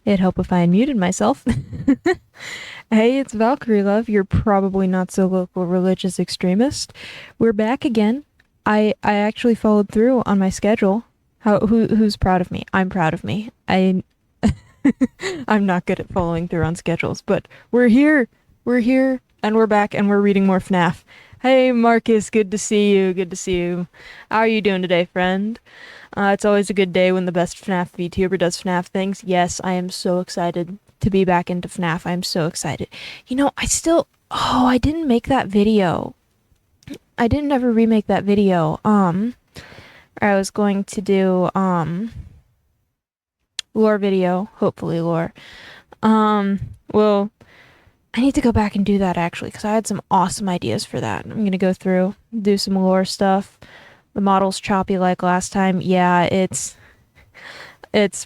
It'd help if I unmuted myself. Hey, it's Valkyrie Love, your probably not so local religious extremist. We're back again. I actually followed through on my schedule. Who's proud of me? I'm proud of me. I'm not good at following through on schedules, but we're here. We're here and we're back and we're reading more FNAF. Hey Marcus, good to see you. Good to see you. How are you doing today, friend? It's always a good day when the best FNAF VTuber does FNAF things. Yes, I am so excited to be back into FNAF. I'm so excited. You know, I didn't make that video. I didn't ever remake that video. I was going to do, lore video. Hopefully lore. Well, I need to go back and do that actually, because I had some awesome ideas for that. I'm gonna go through, do some lore stuff. The model's choppy like last time. Yeah, it's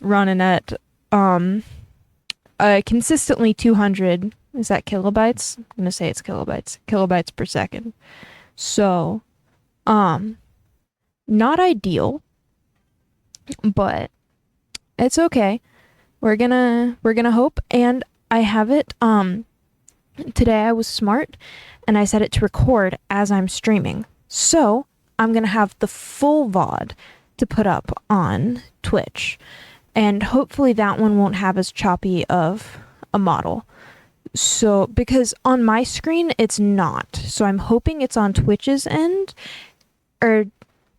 running at consistently 200. Is that kilobytes? I'm gonna say it's kilobytes. Kilobytes per second. So, not ideal, but it's okay. We're gonna hope. And I have it. Today I was smart, and I set it to record as I'm streaming. So I'm gonna have the full VOD to put up on Twitch, and hopefully that one won't have as choppy of a model. So, because on my screen it's not. So I'm hoping it's on Twitch's end, or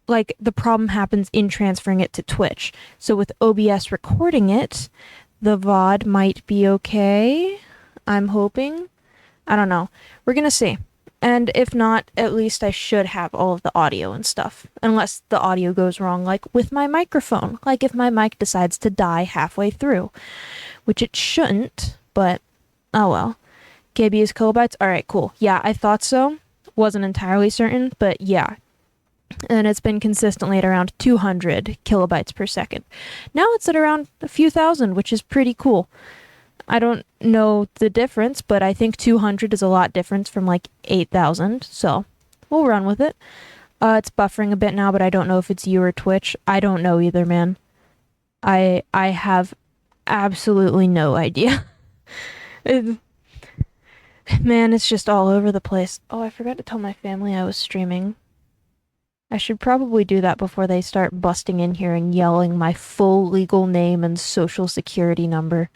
like the problem happens in transferring it to Twitch. So with OBS recording it, the VOD might be okay. I'm hoping. I don't know. We're gonna see. And if not, at least I should have all of the audio and stuff. Unless the audio goes wrong, like with my microphone. Like if my mic decides to die halfway through. Which it shouldn't, but oh well. KB is kilobytes? Alright, cool. Yeah, I thought so. Wasn't entirely certain, but yeah. And it's been consistently at around 200 kilobytes per second. Now it's at around a few thousand, which is pretty cool. I don't know the difference, but I think 200 is a lot different from like 8,000, so we'll run with it. It's buffering a bit now, but I don't know if it's you or Twitch. I don't know either, man. I have absolutely no idea. Man, it's just all over the place. Oh, I forgot to tell my family I was streaming. I should probably do that before they start busting in here and yelling my full legal name and social security number.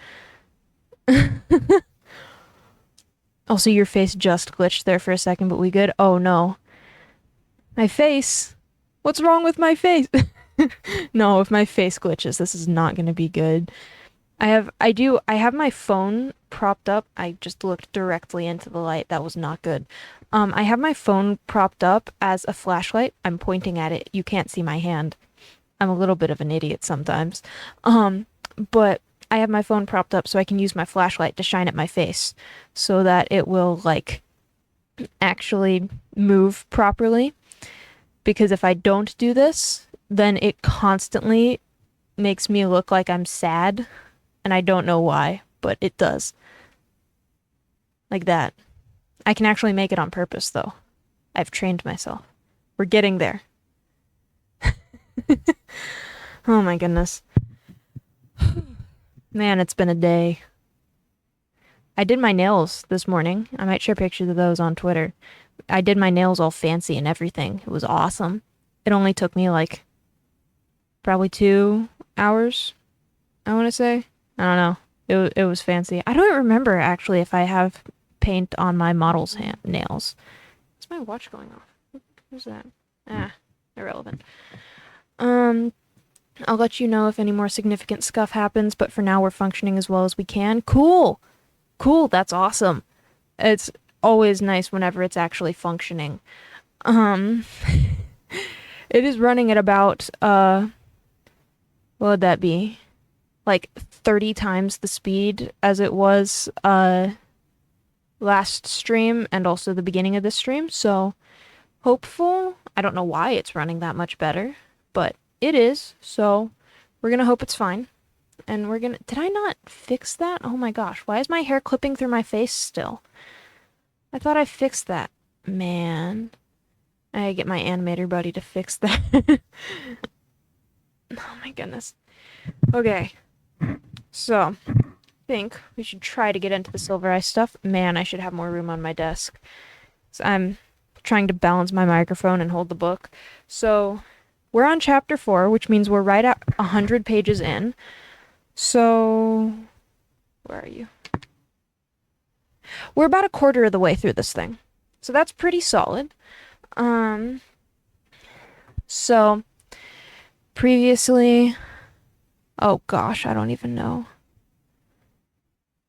Also, your face just glitched there for a second, but we good? Oh no. My face? What's wrong with my face? No, if my face glitches, this is not gonna be good. I have my phone propped up. I just looked directly into the light. That was not good. I have my phone propped up as a flashlight. I'm pointing at it. You can't see my hand. I'm a little bit of an idiot sometimes. But I have my phone propped up so I can use my flashlight to shine at my face so that it will, like, actually move properly. Because if I don't do this, then it constantly makes me look like I'm sad, and I don't know why, but it does. Like that. I can actually make it on purpose, though. I've trained myself. We're getting there. Oh my goodness. Man, it's been a day. I did my nails this morning. I might share pictures of those on Twitter. I did my nails all fancy and everything. It was awesome. It only took me like probably 2 hours, I want to say. I don't know. It was fancy. I don't remember actually if I have paint on my model's nails. What's my watch going off? Who's that? Ah, irrelevant. I'll let you know if any more significant scuff happens, but for now we're functioning as well as we can. Cool! Cool, that's awesome. It's always nice whenever it's actually functioning. It is running at about, what would that be? Like 30 times the speed as it was, last stream and also the beginning of this stream, so hopeful. I don't know why it's running that much better, but it is, so we're gonna hope it's fine. And we're gonna... Did I not fix that? Oh my gosh, why is my hair clipping through my face still? I thought I fixed that. Man. I get my animator buddy to fix that. Oh my goodness. Okay. So, think we should try to get into the Silver Eye stuff. Man, I should have more room on my desk. So I'm trying to balance my microphone and hold the book. So we're on chapter 4, which means we're right at 100 pages in. So where are you? We're about a quarter of the way through this thing. So that's pretty solid. So previously, oh gosh, I don't even know.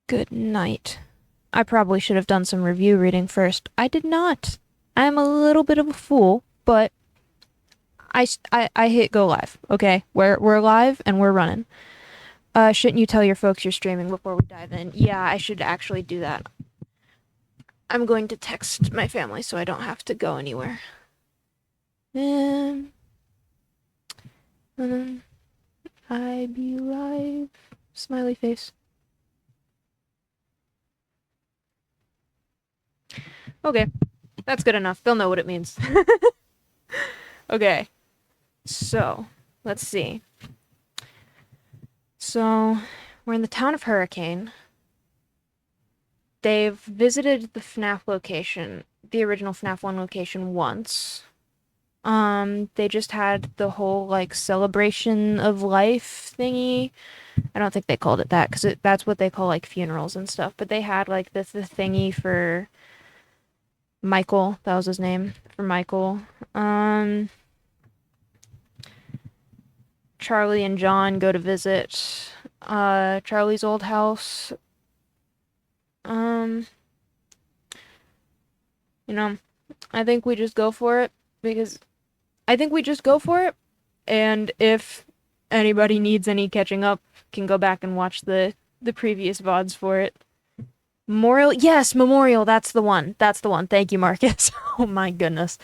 Good night. I probably should have done some review reading first. I did not. I'm a little bit of a fool, but I hit go live. Okay, we're live and we're running. Shouldn't you tell your folks you're streaming before we dive in? Yeah, I should actually do that. I'm going to text my family so I don't have to go anywhere. I be live. Smiley face. Okay, that's good enough. They'll know what it means. Okay, so let's see. So we're in the town of Hurricane. They've visited the FNAF location, the original FNAF 1 location once. They just had the whole, like, celebration of life thingy. I don't think they called it that, because that's what they call, like, funerals and stuff. But they had, like, the thingy for Michael. That was his name, for Michael. Charlie and John go to visit, Charlie's old house. You know, I think we just go for it, because I think we just go for it, and if anybody needs any catching up, can go back and watch the previous VODs for it. Memorial, yes, Memorial, that's the one. That's the one. Thank you, Marcus. Oh my goodness.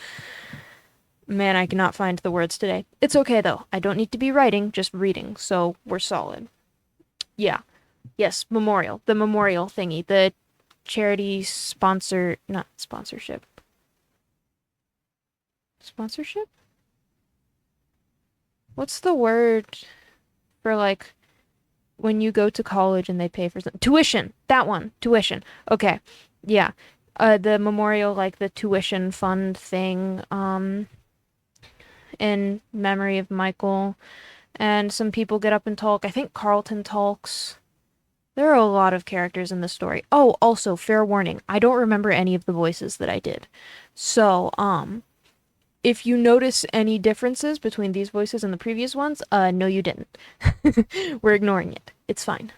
Man, I cannot find the words today. It's okay though. I don't need to be writing, just reading, so we're solid. Yeah. Yes, Memorial. The Memorial thingy. The charity sponsor, not sponsorship. Sponsorship? What's the word for, like, when you go to college and they pay for something? Tuition. That one. Tuition. Okay. Yeah. The Memorial, like the tuition fund thing, in memory of Michael. And some people get up and talk. I think Carlton talks. There are a lot of characters in the story. Oh, also, fair warning, I don't remember any of the voices that I did. So, if you notice any differences between these voices and the previous ones, no you didn't. We're ignoring it. It's fine.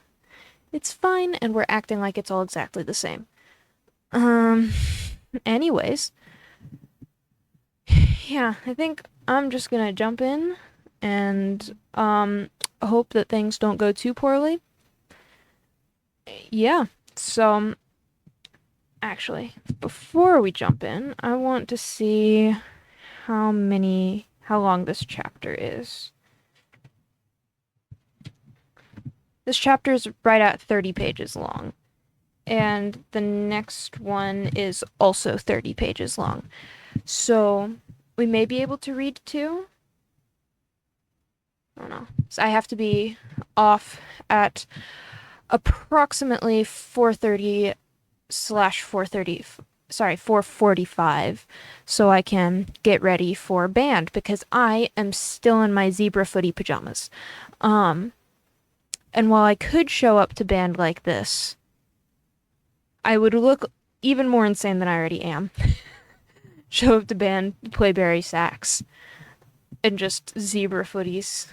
It's fine, and we're acting like it's all exactly the same. Anyways. Yeah, I think I'm just gonna jump in and, hope that things don't go too poorly. Yeah, so actually, before we jump in, I want to see how long this chapter is. This chapter is right at 30 pages long, and the next one is also 30 pages long. So we may be able to read two. I don't know. So I have to be off at approximately 4:45, so I can get ready for band, because I am still in my zebra footy pajamas. And while I could show up to band like this, I would look even more insane than I already am. Show up to band, play Barry sax, and just zebra footies.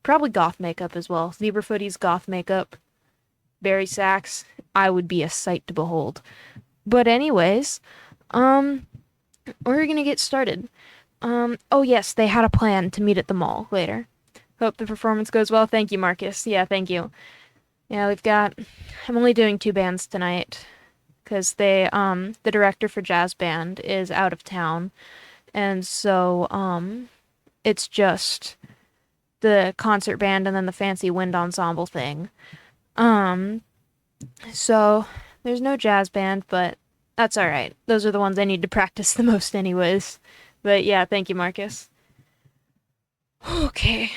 Probably goth makeup as well. Zebra footies, goth makeup, Barry sax. I would be a sight to behold. But anyways, we're gonna get started. Oh yes, they had a plan to meet at the mall later. Hope the performance goes well. Thank you, Marcus. Yeah, thank you. Yeah, I'm only doing 2 bands tonight, because the director for jazz band is out of town, and so, it's just the concert band and then the fancy wind ensemble thing. So there's no jazz band, but that's all right. Those are the ones I need to practice the most anyways. But yeah, thank you, Marcus. Okay.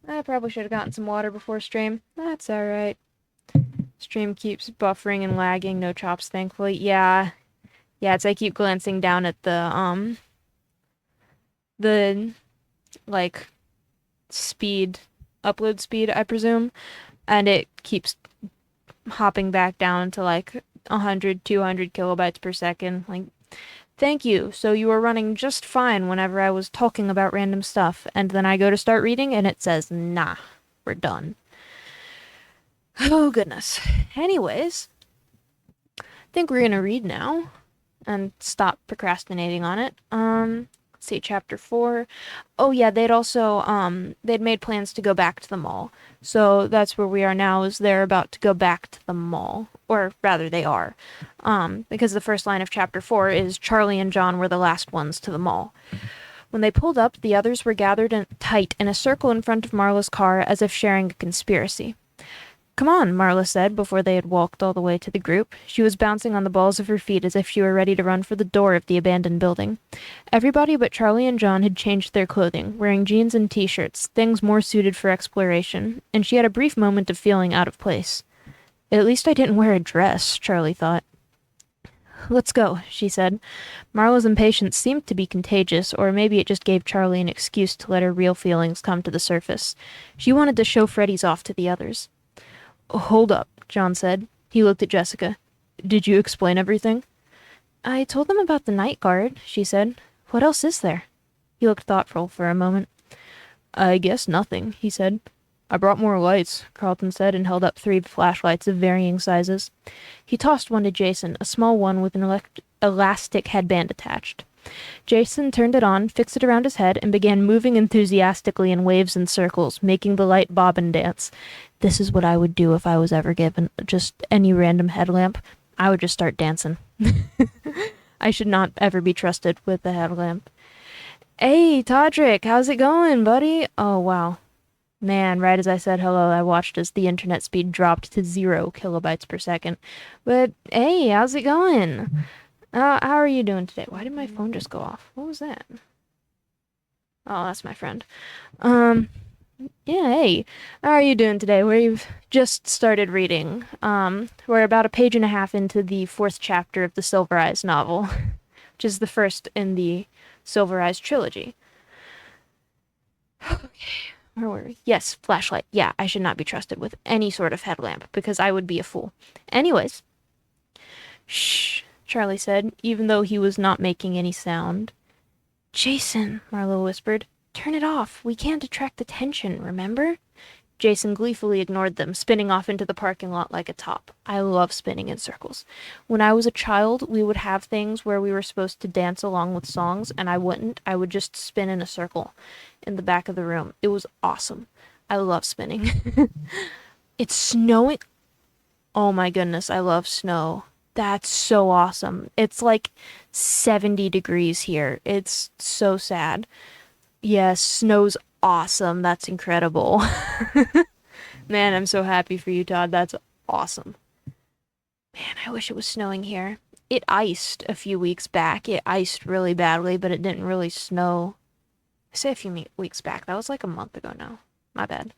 I probably should have gotten some water before stream. That's all right. Stream keeps buffering and lagging. No chops, thankfully. Yeah. Yeah, it's I keep glancing down at the like speed, upload speed, I presume, and it keeps hopping back down to like 100, 200 kilobytes per second. Like, thank you. So you were running just fine whenever I was talking about random stuff, and then I go to start reading and it says, nah, we're done. Oh, goodness. Anyways, I think we're gonna read now and stop procrastinating on it. Let's see, chapter 4. Oh yeah, they'd made plans to go back to the mall. So that's where we are now, is they're about to go back to the mall. Or rather they are. Because the first line of chapter 4 is Charlie and John were the last ones to the mall. When they pulled up, the others were gathered tight in a circle in front of Marla's car as if sharing a conspiracy. Come on, Marla said before they had walked all the way to the group. She was bouncing on the balls of her feet as if she were ready to run for the door of the abandoned building. Everybody but Charlie and John had changed their clothing, wearing jeans and t-shirts, things more suited for exploration, and she had a brief moment of feeling out of place. At least I didn't wear a dress, Charlie thought. Let's go, she said. Marla's impatience seemed to be contagious, or maybe it just gave Charlie an excuse to let her real feelings come to the surface. She wanted to show Freddy's off to the others. Hold up, John said. He looked at Jessica. Did you explain everything? I told them about the night guard, she said. What else is there? He looked thoughtful for a moment. I guess nothing, he said. I brought more lights, Carlton said, and held up 3 flashlights of varying sizes. He tossed one to Jason, a small one with an elastic headband attached. Jason turned it on, fixed it around his head, and began moving enthusiastically in waves and circles, making the light bob and dance. This is what I would do if I was ever given just any random headlamp. I would just start dancing. I should not ever be trusted with the headlamp. Hey, Todrick, how's it going, buddy? Oh, wow. Man, right as I said hello, I watched as the internet speed dropped to 0 kilobytes per second. But, hey, how's it going? How are you doing today? Why did my phone just go off? What was that? Oh, that's my friend. Yeah, hey. How are you doing today? We've just started reading. We're about a page and a half into the 4th chapter of the Silver Eyes novel, which is the first in the Silver Eyes trilogy. Okay, where were we? Yes, flashlight. Yeah, I should not be trusted with any sort of headlamp, because I would be a fool. Anyways. Shh, Charlie said, even though he was not making any sound. Jason, Marlo whispered. Turn it off. We can't attract attention, remember? Jason gleefully ignored them, spinning off into the parking lot like a top. I love spinning in circles. When I was a child, we would have things where we were supposed to dance along with songs, and I wouldn't. I would just spin in a circle in the back of the room. It was awesome. I love spinning. It's snowing. Oh my goodness, I love snow. That's so awesome. It's like 70 degrees here. It's so sad. Yes, snow's awesome. That's incredible. Man, I'm so happy for you, Todd. That's awesome. Man, I wish it was snowing here. It iced a few weeks back. It iced really badly, but it didn't really snow. I say a few weeks back. That was like a month ago now. My bad.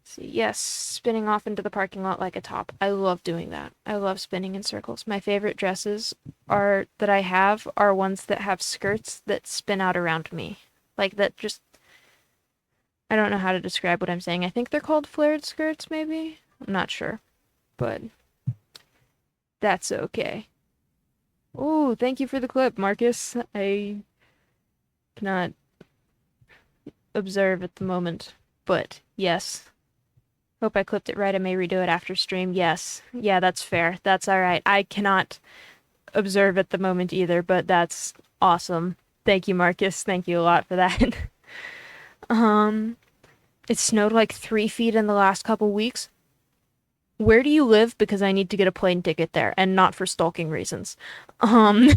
See, yes, spinning off into the parking lot like a top. I love doing that. I love spinning in circles. My favorite dresses that I have are ones that have skirts that spin out around me. Like that just, I don't know how to describe what I'm saying. I think they're called flared skirts, maybe? I'm not sure. But that's okay. Oh, thank you for the clip, Marcus. I cannot observe at the moment, but yes. Hope I clipped it right. I may redo it after stream. Yes. Yeah, that's fair. That's alright. I cannot observe at the moment either, but that's awesome. Thank you, Marcus. Thank you a lot for that. It snowed like 3 feet in the last couple weeks. Where do you live? Because I need to get a plane ticket there, and not for stalking reasons. No,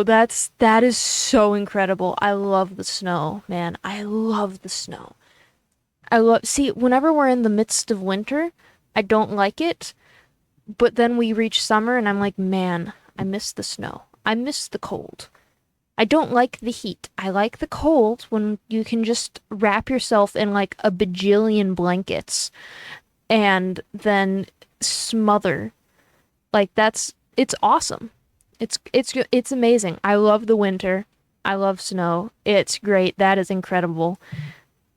that is so incredible. I love the snow, man. I love the snow. See, whenever we're in the midst of winter, I don't like it, but then we reach summer and I'm like, man, I miss the snow. I miss the cold. I don't like the heat. I like the cold when you can just wrap yourself in like a bajillion blankets and then smother. Like it's awesome. It's amazing. I love the winter. I love snow. It's great. That is incredible.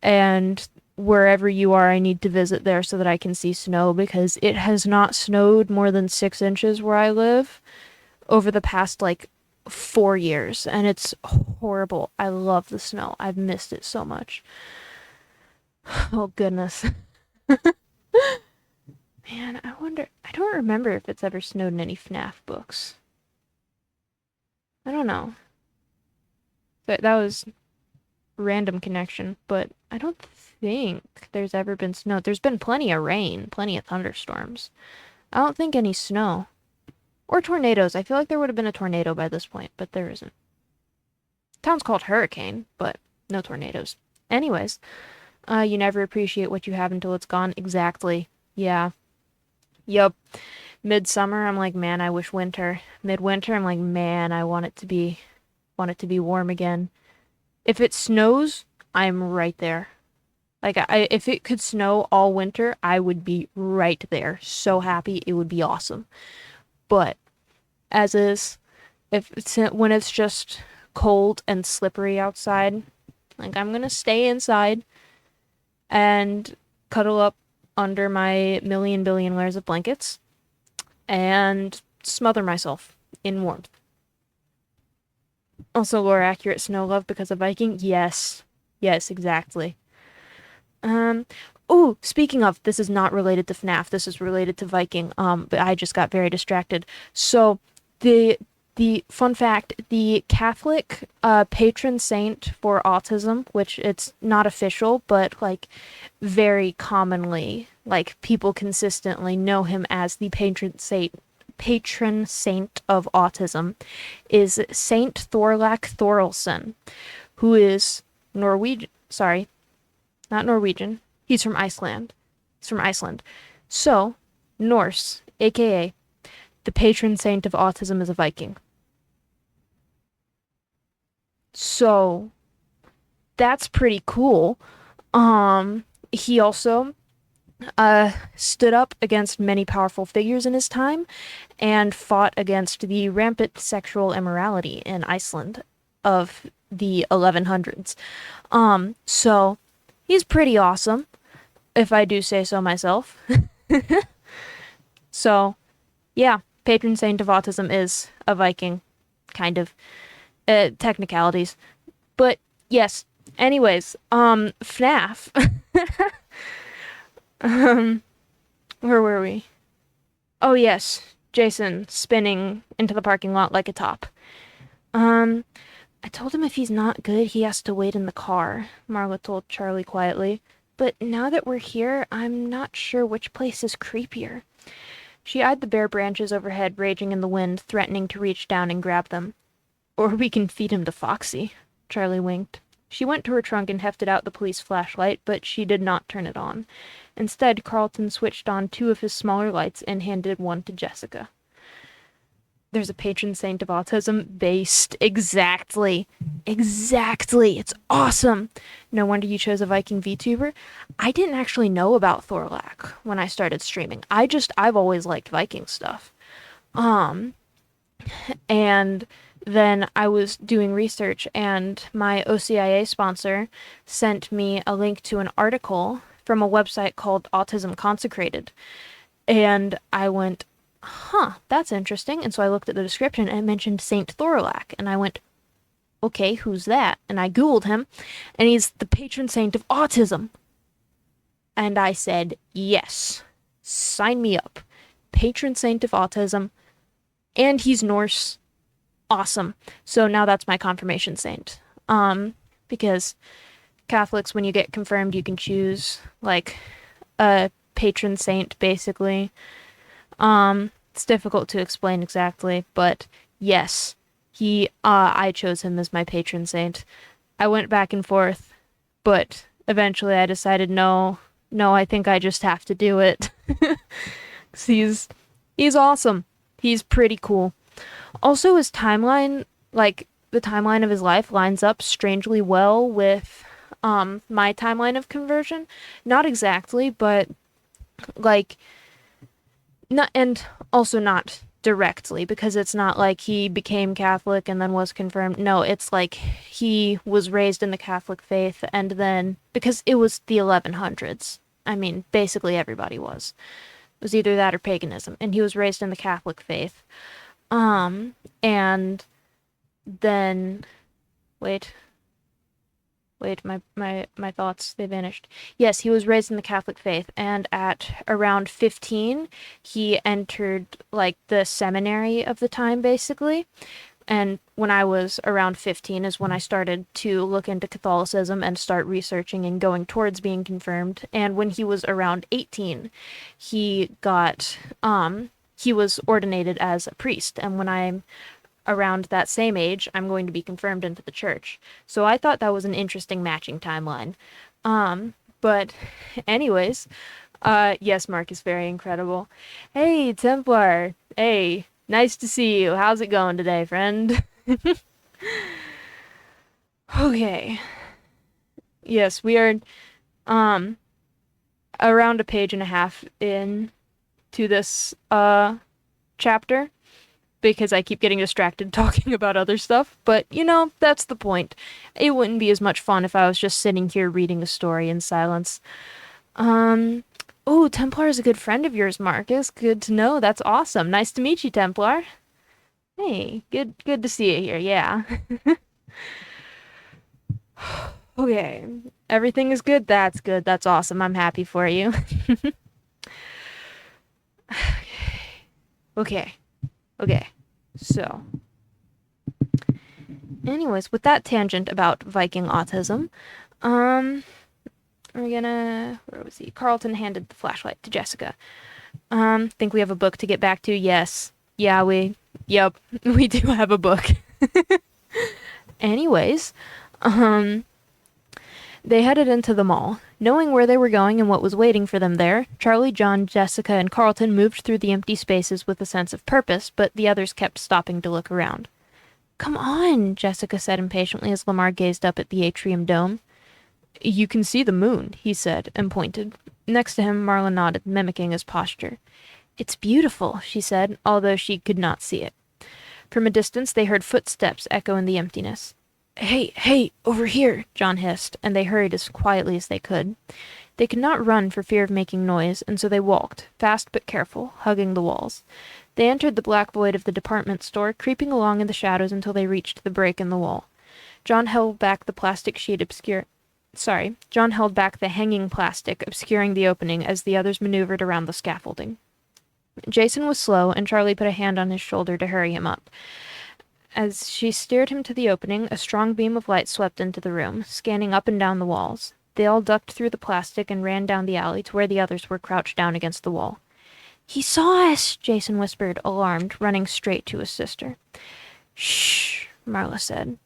And wherever you are, I need to visit there so that I can see snow because it has not snowed more than 6 inches where I live over the past like 4 years, and it's horrible. I love the snow. I've missed it so much. Oh goodness. Man, I wonder. I don't remember if it's ever snowed in any FNAF books. I don't know. That was random connection, but I don't think there's ever been snow. There's been plenty of rain, plenty of thunderstorms. I don't think any snow. Or tornadoes. I feel like there would have been a tornado by this point, but there isn't. Town's called Hurricane, but no tornadoes. Anyways, you never appreciate what you have until it's gone. Exactly. Yeah. Yup. Midsummer, I'm like, man, I wish winter. Midwinter, I'm like, man, I want it to be warm again. If it snows, I'm right there. Like if it could snow all winter, I would be right there. So happy, it would be awesome. But as is, if it's when it's just cold and slippery outside, like I'm gonna stay inside and cuddle up under my million billion layers of blankets and smother myself in warmth. Also, lore accurate snow love because of Viking. Yes, yes, exactly. Um, oh, speaking of, this is not related to FNAF. This is related to Viking. But I just got very distracted. So, the the fun fact, the Catholic patron saint for autism, which it's not official, but like very commonly, like people consistently know him as the patron saint of autism, is Saint Thorlak Thorolson, who is Norwegian. Sorry, not Norwegian. He's from Iceland. He's from Iceland. So, Norse, aka the patron saint of autism, is a Viking. So, that's pretty cool. He also stood up against many powerful figures in his time and fought against the rampant sexual immorality in Iceland of the 1100s. So he's pretty awesome, if I do say so myself. So, yeah, patron saint of autism is a Viking, kind of. Technicalities. But yes, anyways, FNAF. um, where were we? Oh yes, Jason spinning into the parking lot like a top. Um, I told him if he's not good, he has to wait in the car, Marla told Charlie quietly. But now that we're here, I'm not sure which place is creepier. She eyed the bare branches overhead raging in the wind, threatening to reach down and grab them. Or we can feed him to Foxy, Charlie winked. She went to her trunk and hefted out the police flashlight, but she did not turn it on. Instead, Carlton switched on two of his smaller lights and handed one to Jessica. There's a patron saint of autism based. Exactly. Exactly. It's awesome. No wonder you chose a Viking VTuber. I didn't actually know about Thorlak when I started streaming. I've always liked Viking stuff. Um, and then I was doing research, and my OCIA sponsor sent me a link to an article from a website called Autism Consecrated. And I went, huh, that's interesting. And so I looked at the description and it mentioned Saint Thorlak. And I went, okay, who's that? And I Googled him, and he's the patron saint of autism. And I said, yes, sign me up. Patron saint of autism. And he's Norse. Awesome. So now that's my confirmation saint. Because Catholics, when you get confirmed, you can choose like a patron saint, basically. It's difficult to explain exactly, but yes, I chose him as my patron saint. I went back and forth, but eventually I decided no, I think I just have to do it. 'Cause he's awesome. He's pretty cool. Also, his timeline, like, the timeline of his life lines up strangely well with my timeline of conversion. Not exactly, but like not, and also not directly, because it's not like he became Catholic and then was confirmed. No, it's like he was raised in the Catholic faith, and then because it was the 1100s. I mean, basically everybody was. It was either that or paganism, and he was raised in the Catholic faith. And then wait, my thoughts, they vanished. Yes, he was raised in the Catholic faith, and at around 15, he entered like the seminary of the time, basically. And when I was around 15 is when I started to look into Catholicism and start researching and going towards being confirmed. And when he was around 18, he got he was ordinated as a priest. And when I'm around that same age, I'm going to be confirmed into the church. So I thought that was an interesting matching timeline. But anyways, yes, Mark is very incredible. Hey, Templar. Hey, nice to see you. How's it going today, friend? Okay. Yes, we are um around a page and a half in to this chapter, because I keep getting distracted talking about other stuff. But, that's the point. It wouldn't be as much fun if I was just sitting here reading a story in silence. Um, oh, Templar is a good friend of yours, Marcus. Good to know. That's awesome. Nice to meet you, Templar. Hey, good to see you here. Yeah. Okay. Everything is good. That's good. That's awesome. I'm happy for you. Okay. Okay. So, anyways, with that tangent about Viking autism, um, where was he? Carlton handed the flashlight to Jessica. Think we have a book to get back to? Yes. Yeah, yep, we do have a book. Anyways, um, they headed into the mall. Knowing where they were going and what was waiting for them there, Charlie, John, Jessica, and Carlton moved through the empty spaces with a sense of purpose, but the others kept stopping to look around. Come on, Jessica said impatiently as Lamar gazed up at the atrium dome. You can see the moon, he said, and pointed. Next to him, Marla nodded, mimicking his posture. It's beautiful, she said, although she could not see it. From a distance, they heard footsteps echo in the emptiness. Hey, over here, John hissed, and they hurried as quietly as they could. They could not run for fear of making noise, and so they walked, fast but careful, hugging the walls. They entered the black void of the department store, creeping along in the shadows until they reached the break in the wall. John held back the hanging plastic, obscuring the opening as the others maneuvered around the scaffolding. Jason was slow, and Charlie put a hand on his shoulder to hurry him up. As she steered him to the opening, a strong beam of light swept into the room, scanning up and down the walls. They all ducked through the plastic and ran down the alley to where the others were crouched down against the wall. He saw us, Jason whispered, alarmed, running straight to his sister. Shh, Marla said.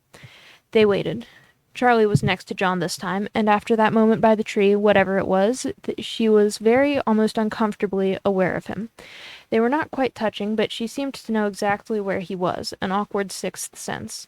They waited. Charlie was next to John this time, and after that moment by the tree, whatever it was, she was very, almost uncomfortably aware of him. They were not quite touching, but she seemed to know exactly where he was, an awkward sixth sense.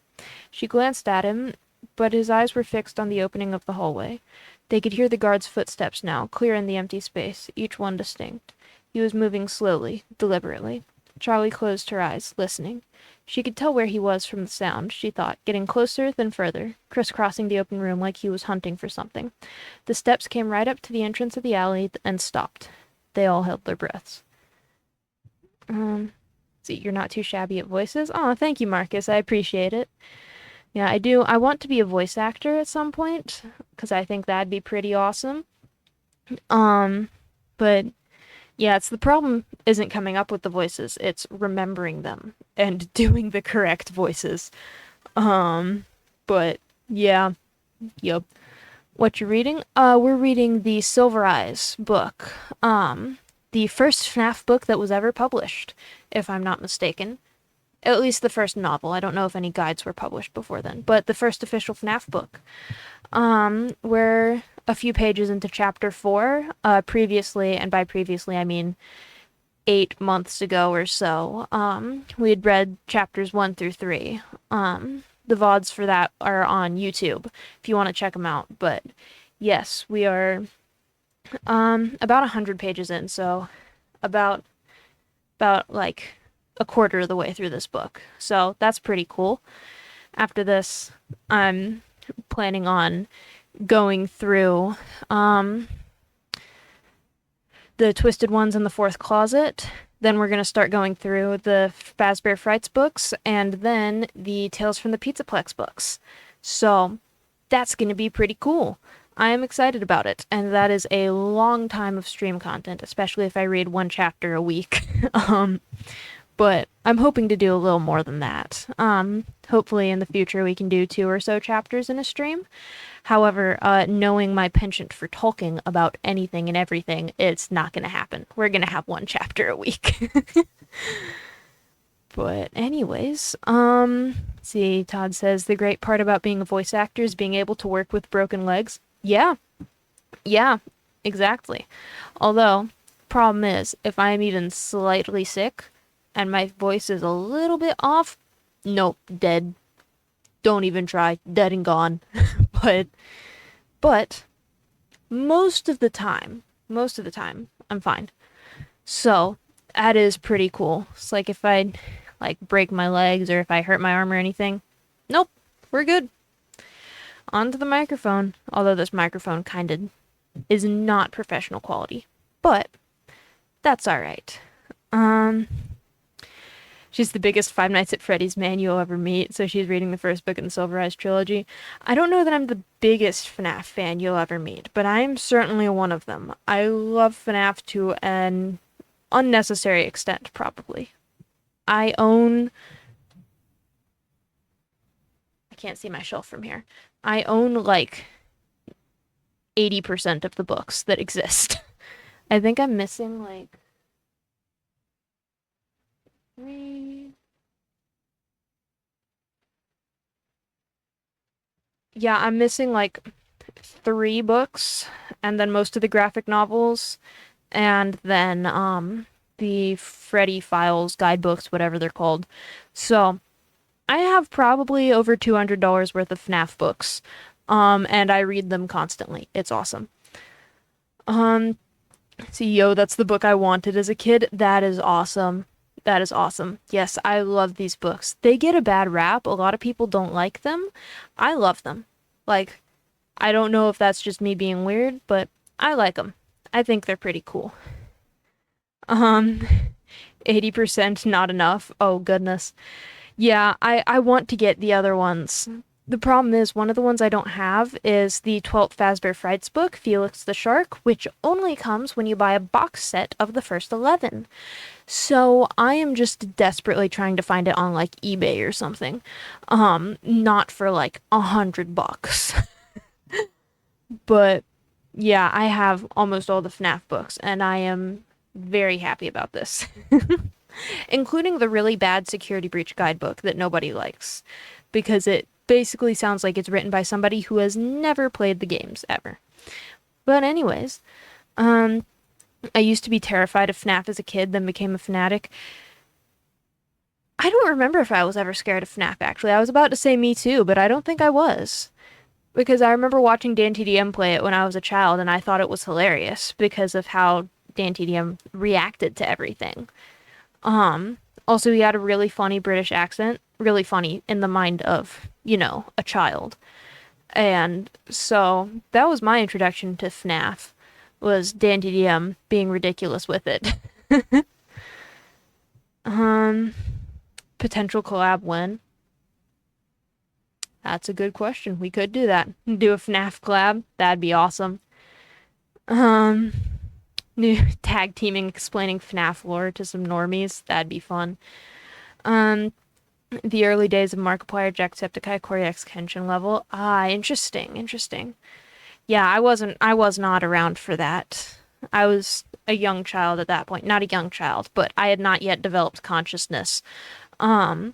She glanced at him, but his eyes were fixed on the opening of the hallway. They could hear the guard's footsteps now, clear in the empty space, each one distinct. He was moving slowly, deliberately. Charlie closed her eyes, listening. She could tell where he was from the sound, she thought, getting closer, then further, crisscrossing the open room like he was hunting for something. The steps came right up to the entrance of the alley and stopped. They all held their breaths. See, you're not too shabby at voices? Oh, thank you, Marcus. I appreciate it. Yeah, I do. I want to be a voice actor at some point, because I think that'd be pretty awesome. But yeah, it's the problem isn't coming up with the voices, it's remembering them and doing the correct voices. But yeah, yep. What you're reading? We're reading the Silver Eyes book. The first FNAF book that was ever published, if I'm not mistaken. At least the first novel. I don't know if any guides were published before then, but the first official FNAF book. We're a few pages into chapter 4. Previously, and by previously I mean 8 months ago or so, we had read chapters 1 through 3. the VODs for that are on YouTube if you want to check them out. But yes, we are about 100 pages in, so about like a quarter of the way through this book. So that's pretty cool. After this, I'm planning on going through the Twisted Ones in the Fourth Closet. Then we're going to start going through the Fazbear Frights books and then the Tales from the Pizzaplex books. So that's going to be pretty cool. I am excited about it, and that is a long time of stream content, especially if I read one chapter a week. But I'm hoping to do a little more than that. Hopefully in the future we can do 2 or so chapters in a stream. However, knowing my penchant for talking about anything and everything, it's not going to happen. We're going to have 1 chapter a week. But anyways, see, Todd says the great part about being a voice actor is being able to work with broken legs. Yeah, exactly. Although, problem is, if I am even slightly sick and my voice is a little bit off, nope, dead. Don't even try. Dead and gone. But most of the time, I'm fine. So that is pretty cool. It's like if I like break my legs or if I hurt my arm or anything, nope, we're good. Onto the microphone. Although this microphone kind of is not professional quality, but that's all right. She's the biggest Five Nights at Freddy's man you'll ever meet, so she's reading the first book in the Silver Eyes trilogy. I don't know that I'm the biggest FNAF fan you'll ever meet, but I'm certainly one of them. I love FNAF to an unnecessary extent, probably. I can't see my shelf from here. I own like 80% of the books that exist. I think I'm missing like 3. Yeah, I'm missing like 3 books, and then most of the graphic novels, and then the Freddy Files guidebooks, whatever they're called. So I have probably over $200 worth of FNAF books, and I read them constantly. It's awesome. CEO, that's the book I wanted as a kid. That is awesome. That is awesome. Yes, I love these books. They get a bad rap. A lot of people don't like them. I love them. Like, I don't know if that's just me being weird, but I like them. I think they're pretty cool. 80% not enough. Oh, goodness. Yeah, I want to get the other ones. The problem is, one of the ones I don't have is the 12th Fazbear Frights book, Felix the Shark, which only comes when you buy a box set of the first 11. So I am just desperately trying to find it on like eBay or something. Not for like $100. But yeah, I have almost all the FNAF books, and I am very happy about this. Including the really bad Security Breach guidebook that nobody likes, because it basically sounds like it's written by somebody who has never played the games ever. But anyways, I used to be terrified of FNAF as a kid, then became a fanatic. I don't remember if I was ever scared of FNAF, actually. I was about to say me too, but I don't think I was. Because I remember watching Dan TDM play it when I was a child, and I thought it was hilarious because of how Dan TDM reacted to everything. Also, he had a really funny British accent. Really funny in the mind of, a child. And so that was my introduction to FNAF, was Dan TDM being ridiculous with it. Potential collab when? That's a good question. We could do that. Do a FNAF collab. That'd be awesome. New tag teaming explaining FNAF lore to some normies. That'd be fun. The early days of Markiplier, Jacksepticeye, Koryax Kenshin level. Interesting. Yeah, I was not around for that. I was a young child at that point. Not a young child, but I had not yet developed consciousness. And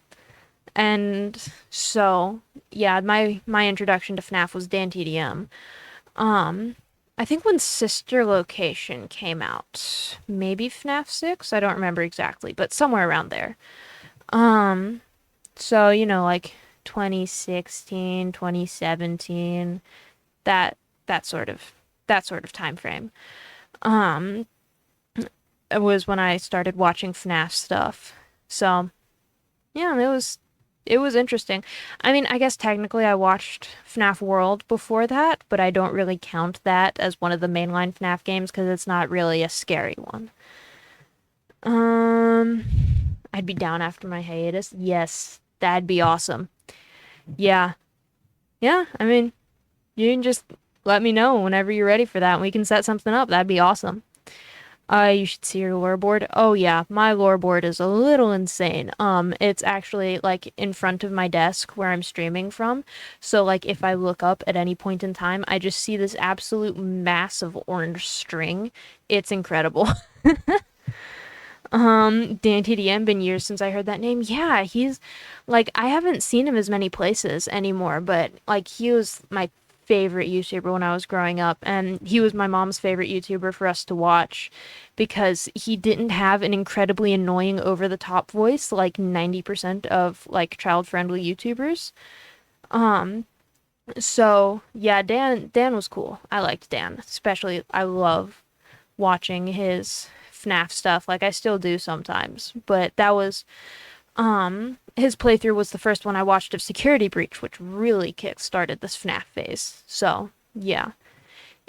so, yeah, my introduction to FNAF was Dan TDM. I think when Sister Location came out, maybe FNAF 6? I don't remember exactly, but somewhere around there. So, like 2016, 2017, that that sort of that sort of time frame. Um, it was when I started watching FNAF stuff. So, yeah, it was interesting. I mean, I guess technically I watched FNAF World before that, but I don't really count that as one of the mainline FNAF games because it's not really a scary one. Um, I'd be down after my hiatus. Yes, that'd be awesome. Yeah. Yeah, I mean, you can just let me know whenever you're ready for that and we can set something up. That'd be awesome. You should see your lore board. Oh yeah, my lore board is a little insane. It's actually like in front of my desk where I'm streaming from. So like if I look up at any point in time, I just see this absolute mass of orange string. It's incredible. Dan TDM, been years since I heard that name. Yeah, he's like I haven't seen him as many places anymore, but like he was my favorite YouTuber when I was growing up, and he was my mom's favorite YouTuber for us to watch because he didn't have an incredibly annoying over the top voice like 90% of like child-friendly YouTubers. Um, so yeah, Dan was cool. I liked Dan, especially I love watching his FNAF stuff. Like I still do sometimes, but that was his playthrough was the first one I watched of Security Breach, which really kick-started this FNAF phase. So, yeah.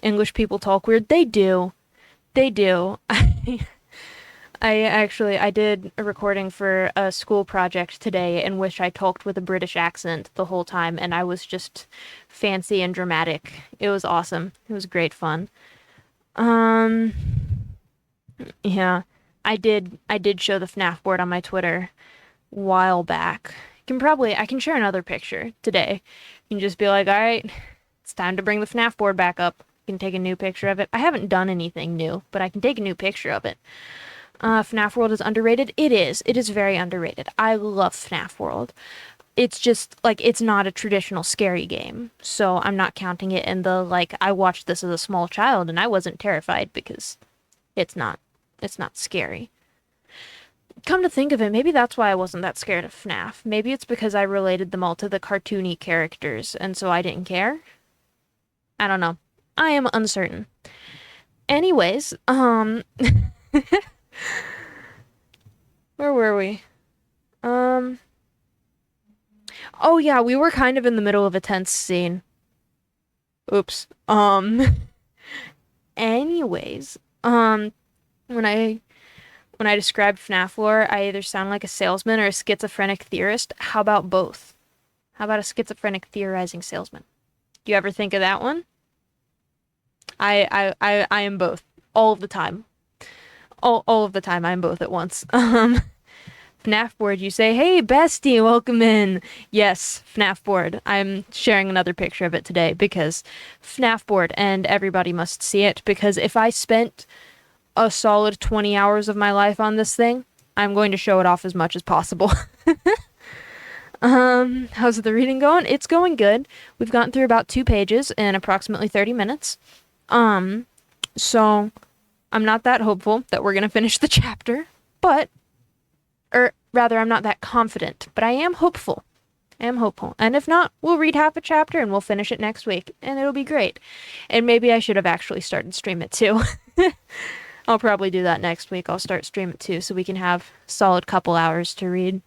English people talk weird. They do. They do. I did a recording for a school project today in which I talked with a British accent the whole time and I was just fancy and dramatic. It was awesome. It was great fun. Um, yeah. I did show the FNAF board on my Twitter while back. I can share another picture today. You can just be like, all right, it's time to bring the FNAF board back up. You can take a new picture of it. I haven't done anything new, but I can take a new picture of it. FNAF World is underrated. It is. It is very underrated. I love FNAF World. It's just like it's not a traditional scary game, so I'm not counting it in the like I watched this as a small child and I wasn't terrified because it's not. It's not scary. Come to think of it, maybe that's why I wasn't that scared of FNAF. Maybe it's because I related them all to the cartoony characters, and so I didn't care. I don't know. I am uncertain. Anyways, where were we? Um, oh yeah, we were kind of in the middle of a tense scene. Oops. Anyways, when I described FNAF lore, I either sound like a salesman or a schizophrenic theorist. How about both? How about a schizophrenic theorizing salesman? Do you ever think of that one? I am both. All of the time. All of the time, I'm both at once. FNAF board, you say, hey, bestie, welcome in. Yes, FNAF board. I'm sharing another picture of it today because FNAF board, and everybody must see it, because if I spent a solid 20 hours of my life on this thing, I'm going to show it off as much as possible. How's the reading going? It's going good. We've gotten through about 2 pages in approximately 30 minutes. So I'm not that hopeful that we're gonna finish the chapter, but, or rather, I'm not that confident, but I am hopeful. I am hopeful. And if not, we'll read half a chapter and we'll finish it next week, and it'll be great. And maybe I should have actually started stream it too. I'll probably do that next week. I'll start stream it too, so we can have a solid couple hours to read.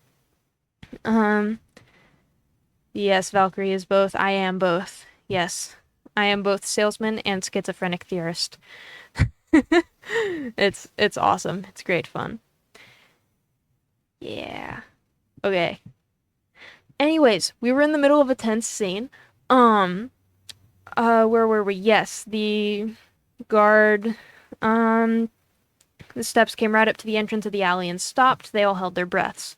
Yes, Valkyrie is both. I am both. Yes. I am both salesman and schizophrenic theorist. It's awesome. It's great fun. Yeah. Okay. Anyways, we were in the middle of a tense scene. Where were we? Yes, the guard, um, the steps came right up to the entrance of the alley and stopped. They all held their breaths.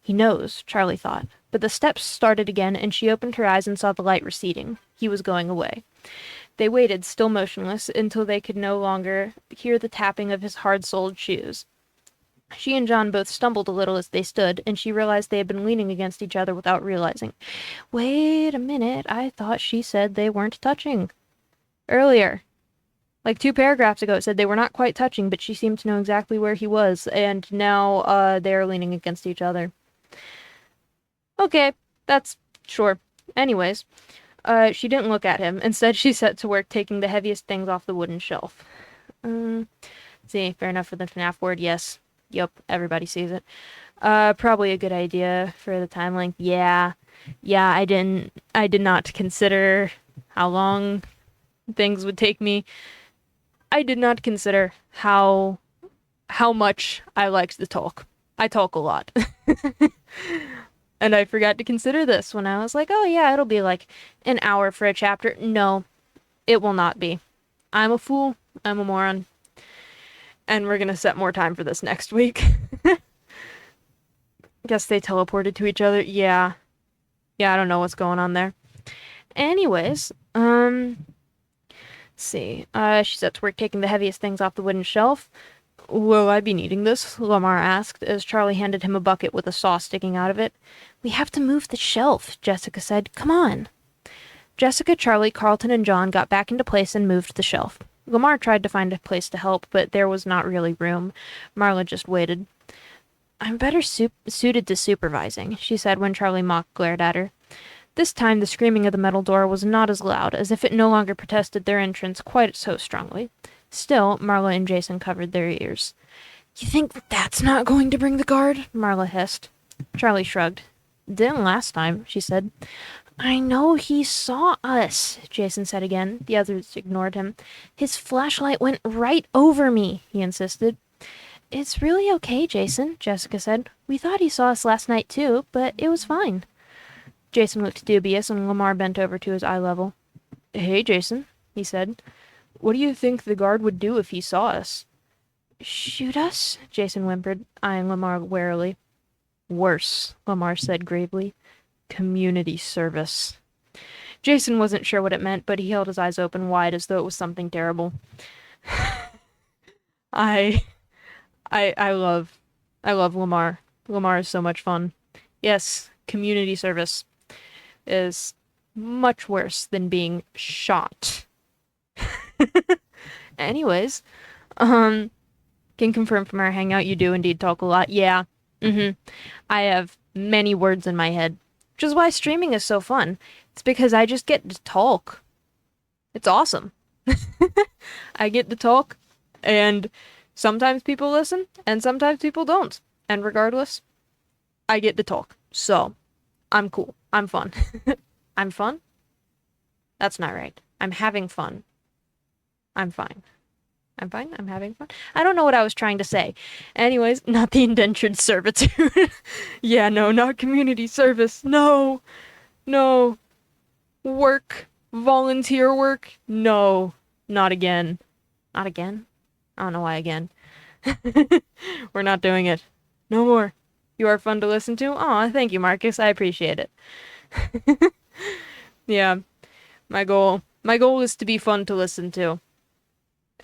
He knows, Charlie thought. But the steps started again, and she opened her eyes and saw the light receding. He was going away. They waited, still motionless, until they could no longer hear the tapping of his hard-soled shoes. She and John both stumbled a little as they stood, and she realized they had been leaning against each other without realizing. Wait a minute, I thought she said they weren't touching. Earlier. Like 2 paragraphs ago, it said they were not quite touching, but she seemed to know exactly where he was, and now, they're leaning against each other. Okay, that's Sure. Anyways, she didn't look at him. Instead, she set to work taking the heaviest things off the wooden shelf. Um, see, fair enough for the FNAF word, yes. Yup, everybody sees it. Probably a good idea for the time length. Yeah. Yeah, I did not consider how long things would take me. I did not consider how much I liked to talk. I talk a lot. And I forgot to consider this when I was like, oh yeah, it'll be like an hour for a chapter. No, it will not be. I'm a fool. I'm a moron. And we're gonna set more time for this next week. Guess they teleported to each other. Yeah. Yeah, I don't know what's going on there. Anyways, let's see. She set to work taking the heaviest things off the wooden shelf. Will I be needing this? Lamar asked, as Charlie handed him a bucket with a saw sticking out of it. We have to move the shelf, Jessica said. Come on. Jessica, Charlie, Carlton, and John got back into place and moved the shelf. Lamar tried to find a place to help, but there was not really room. Marla just waited. I'm better suited to supervising, she said when Charlie Mock glared at her. This time the screaming of the metal door was not as loud, as if it no longer protested their entrance quite so strongly. Still, Marla and Jason covered their ears. You think that's not going to bring the guard? Marla hissed. Charlie shrugged. Didn't last time, she said. I know he saw us, Jason said again. The others ignored him. His flashlight went right over me, he insisted. It's really okay, Jason, Jessica said. We thought he saw us last night too, but it was fine. Jason looked dubious and Lamar bent over to his eye level. Hey, Jason, he said. What do you think the guard would do if he saw us? Shoot us? Jason whimpered, eyeing Lamar warily. Worse, Lamar said gravely. Community service. Jason wasn't sure what it meant, but he held his eyes open wide as though it was something terrible. I love Lamar. Lamar is so much fun. Yes, community service is much worse than being shot. Anyways, can confirm from our hangout you do indeed talk a lot. Yeah. I have many words in my head, which is why streaming is so fun. It's because I just get to talk. It's awesome. I get to talk, and sometimes people listen, and sometimes people don't. And regardless, I get to talk. So, I'm cool. I'm fun. I'm fun? That's not right. I'm having fun. I'm fine. I'm fine. I'm having fun. I don't know what I was trying to say. Anyways, not the indentured servitude. Yeah, no, not community service. No. No. Work. Volunteer work. No. Not again. Not again? I don't know why again. We're not doing it. No more. You are fun to listen to? Aw, thank you, Marcus. I appreciate it. Yeah. My goal is to be fun to listen to.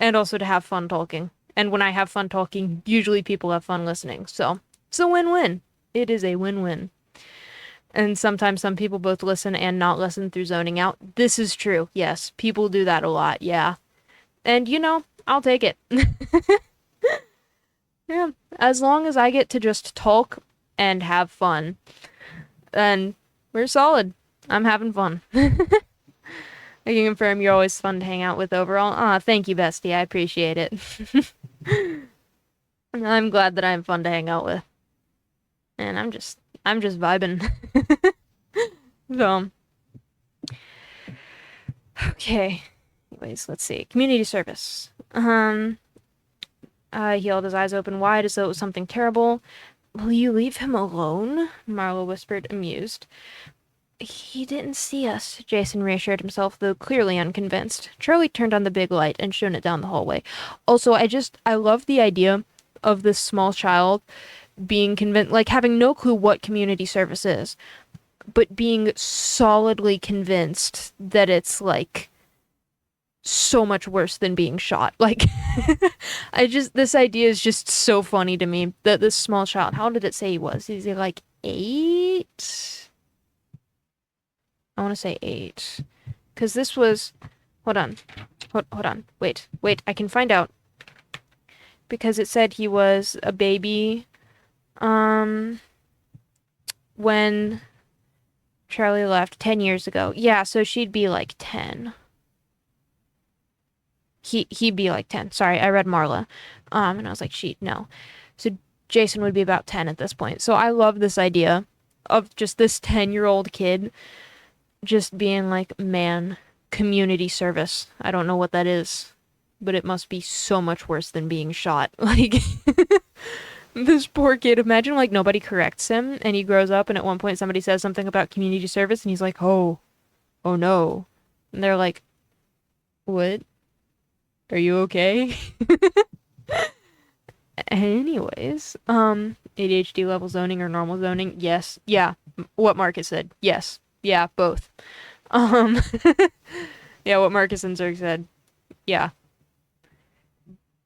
And also to have fun talking. And when I have fun talking, usually people have fun listening. So, it's a win-win. It is a win-win. And sometimes some people both listen and not listen through zoning out. This is true. Yes, people do that a lot. Yeah. And, you know, I'll take it. Yeah. As long as I get to just talk and have fun, then we're solid. I'm having fun. I can confirm you're always fun to hang out with overall. Aw, thank you, bestie. I appreciate it. I'm glad that I'm fun to hang out with. And I'm just vibing. So, okay. Anyways, let's see. Community service. He held his eyes open wide as though it was something terrible. Will you leave him alone? Marla whispered, amused. He didn't see us, Jason reassured himself, though clearly unconvinced. Charlie turned on the big light and shone it down the hallway. Also, I love the idea of this small child being convinced, like having no clue what community service is, but being solidly convinced that it's like so much worse than being shot. Like, this idea is just so funny to me that this small child, how did it say he was? Is he like 8? I want to say 8. Because this was... Hold on. Hold on. Wait, I can find out. Because it said he was a baby, when Charlie left 10 years ago. Yeah, so she'd be like 10. He'd be like 10. Sorry, I read Marla. And I was like, she, no. So Jason would be about 10 at this point. So I love this idea of just this 10-year-old kid just being like, man, community service. I don't know what that is, but it must be so much worse than being shot. Like, this poor kid, imagine like nobody corrects him and he grows up and at one point somebody says something about community service and he's like, oh no. And they're like, what? Are you okay? Anyways, ADHD level zoning or normal zoning? Yes. Yeah. What Marcus said. Yes. Yeah, both. Um, yeah, what Marcus and Zerg said. Yeah,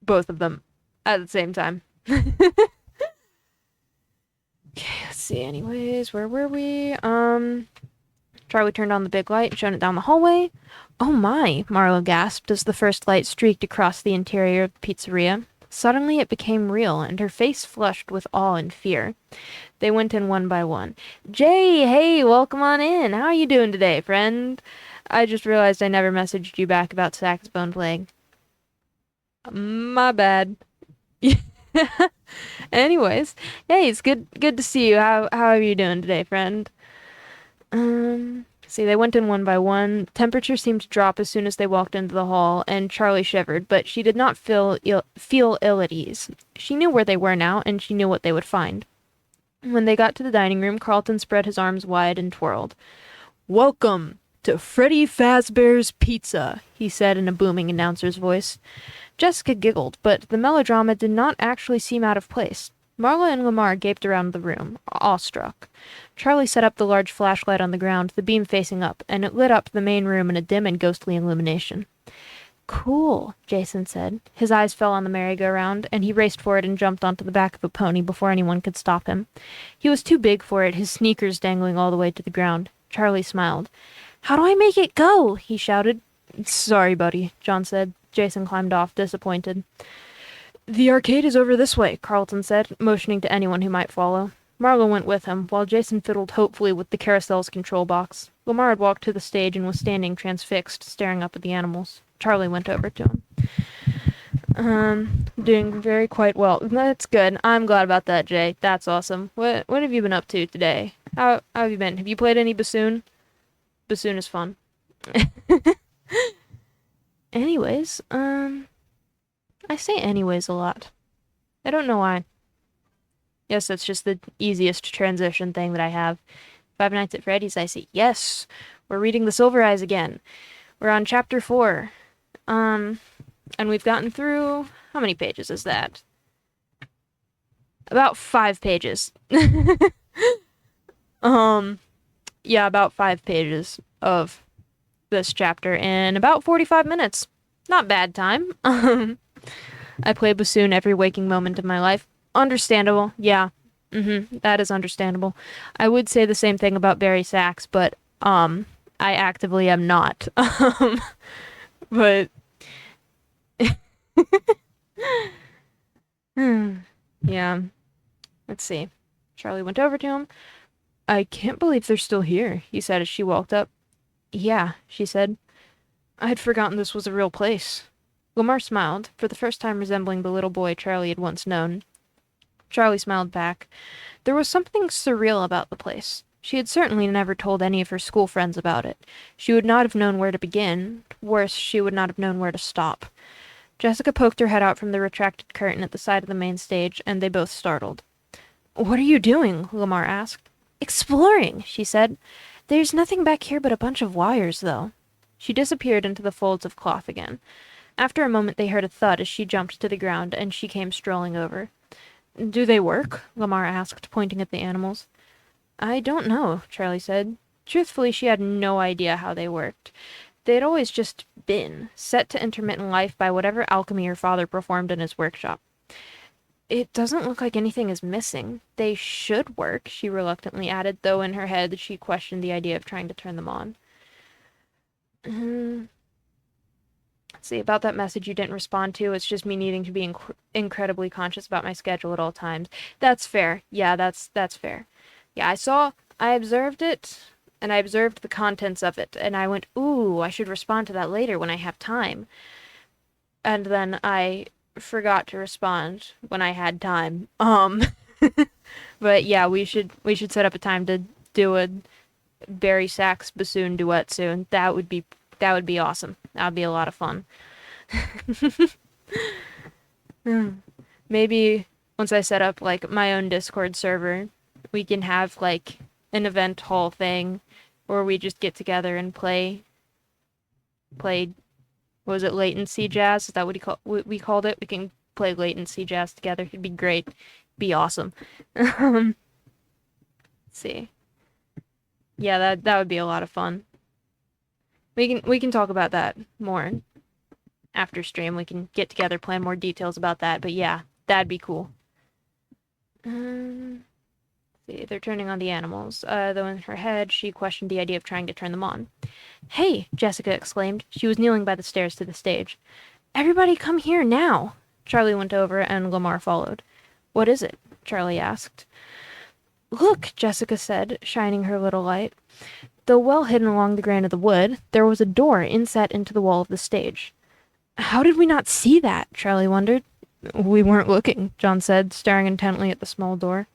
both of them at the same time. Okay, let's see. Anyways, where were we? Charlie turned on the big light and shone it down the hallway. Oh my, Marlo gasped as the first light streaked across the interior of the pizzeria. Suddenly it became real, and her face flushed with awe and fear. They went in one by one. Jay, hey, welcome on in. How are you doing today, friend? I just realized I never messaged you back about Saxbone Plague. My bad. Anyways, hey, it's good to see you. How are you doing today, friend? See, they went in one by one. Temperature seemed to drop as soon as they walked into the hall, and Charlie shivered, but she did not feel ill at ease. She knew where they were now, and she knew what they would find. When they got to the dining room, Carlton spread his arms wide and twirled. Welcome to Freddy Fazbear's Pizza, he said in a booming announcer's voice. Jessica giggled, but the melodrama did not actually seem out of place. Marla and Lamar gaped around the room, awestruck. Charlie set up the large flashlight on the ground, the beam facing up, and it lit up the main room in a dim and ghostly illumination. Cool, Jason said. His eyes fell on the merry-go-round, and he raced for it and jumped onto the back of a pony before anyone could stop him. He was too big for it, his sneakers dangling all the way to the ground. Charlie smiled. How do I make it go? He shouted. Sorry, buddy, John said. Jason climbed off, disappointed. The arcade is over this way, Carlton said, motioning to anyone who might follow. Marlo went with him, while Jason fiddled hopefully with the carousel's control box. Lamar had walked to the stage and was standing transfixed, staring up at the animals. Charlie went over to him. Doing very quite well. That's good. I'm glad about that, Jay. That's awesome. What have you been up to today? How have you been? Have you played any bassoon? Bassoon is fun. Anyways, I say anyways a lot. I don't know why. Yes, that's just the easiest transition thing that I have. Five Nights at Freddy's, I say yes. We're reading The Silver Eyes again. We're on chapter 4. And we've gotten through... How many pages is that? About 5 pages. Yeah, about 5 pages of this chapter in about 45 minutes. Not bad time. I play bassoon every waking moment of my life. Understandable, yeah. That is understandable. I would say the same thing about Barry Sax, but, I actively am not. But... yeah. Let's see. Charlie went over to him. I can't believe they're still here, he said as she walked up. Yeah, she said. I had forgotten this was a real place. Lamar smiled, for the first time resembling the little boy Charlie had once known. Charlie smiled back. There was something surreal about the place. She had certainly never told any of her school friends about it. She would not have known where to begin. Worse, she would not have known where to stop. Jessica poked her head out from the retracted curtain at the side of the main stage, and they both startled. What are you doing? Lamar asked. Exploring, she said. There's nothing back here but a bunch of wires, though. She disappeared into the folds of cloth again. After a moment they heard a thud as she jumped to the ground, and she came strolling over. Do they work? Lamar asked, pointing at the animals. I don't know, Charlie said. Truthfully, she had no idea how they worked. They had always just been, set to intermittent life by whatever alchemy her father performed in his workshop. It doesn't look like anything is missing. They should work, she reluctantly added, though in her head she questioned the idea of trying to turn them on. Let's see, about that message you didn't respond to, it's just me needing to be incredibly conscious about my schedule at all times. That's fair. Yeah, that's fair. Yeah, I observed it. and I observed the contents of it, and I went, ooh, I should respond to that later when I have time. And then I forgot to respond when I had time. But yeah, we should set up a time to do a Barry sax bassoon duet soon. That would be awesome. That would be a lot of fun. Maybe once I set up like my own Discord server, we can have like an event hall thing where we just get together and play what was it, latency jazz? Is that what we called it? We can play latency jazz together. It'd be great. Be awesome. Let's see. Yeah, that would be a lot of fun. We can talk about that more after stream. We can get together, plan more details about that. But yeah, that'd be cool. See, they're turning on the animals. Though in her head, she questioned the idea of trying to turn them on. Hey, Jessica exclaimed. She was kneeling by the stairs to the stage. Everybody come here now. Charlie went over and Lamar followed. What is it? Charlie asked. Look, Jessica said, shining her little light. Though well hidden along the grain of the wood, there was a door inset into the wall of the stage. How did we not see that? Charlie wondered. We weren't looking, John said, staring intently at the small door.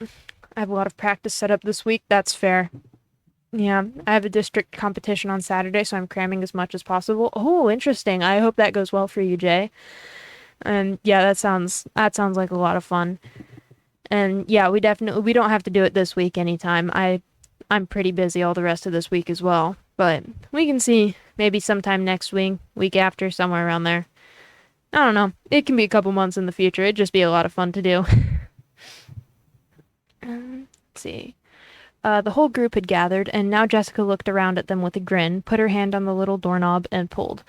I have a lot of practice set up this week. That's fair. Yeah, I have a district competition on Saturday, so I'm cramming as much as possible. Oh, interesting. I hope that goes well for you, Jay. And yeah, that sounds like a lot of fun. And yeah, we don't have to do it this week anytime. I'm pretty busy all the rest of this week as well. But we can see maybe sometime next week after, somewhere around there. I don't know. It can be a couple months in the future. It'd just be a lot of fun to do. Let's see. The whole group had gathered, and now Jessica looked around at them with a grin, put her hand on the little doorknob, and pulled.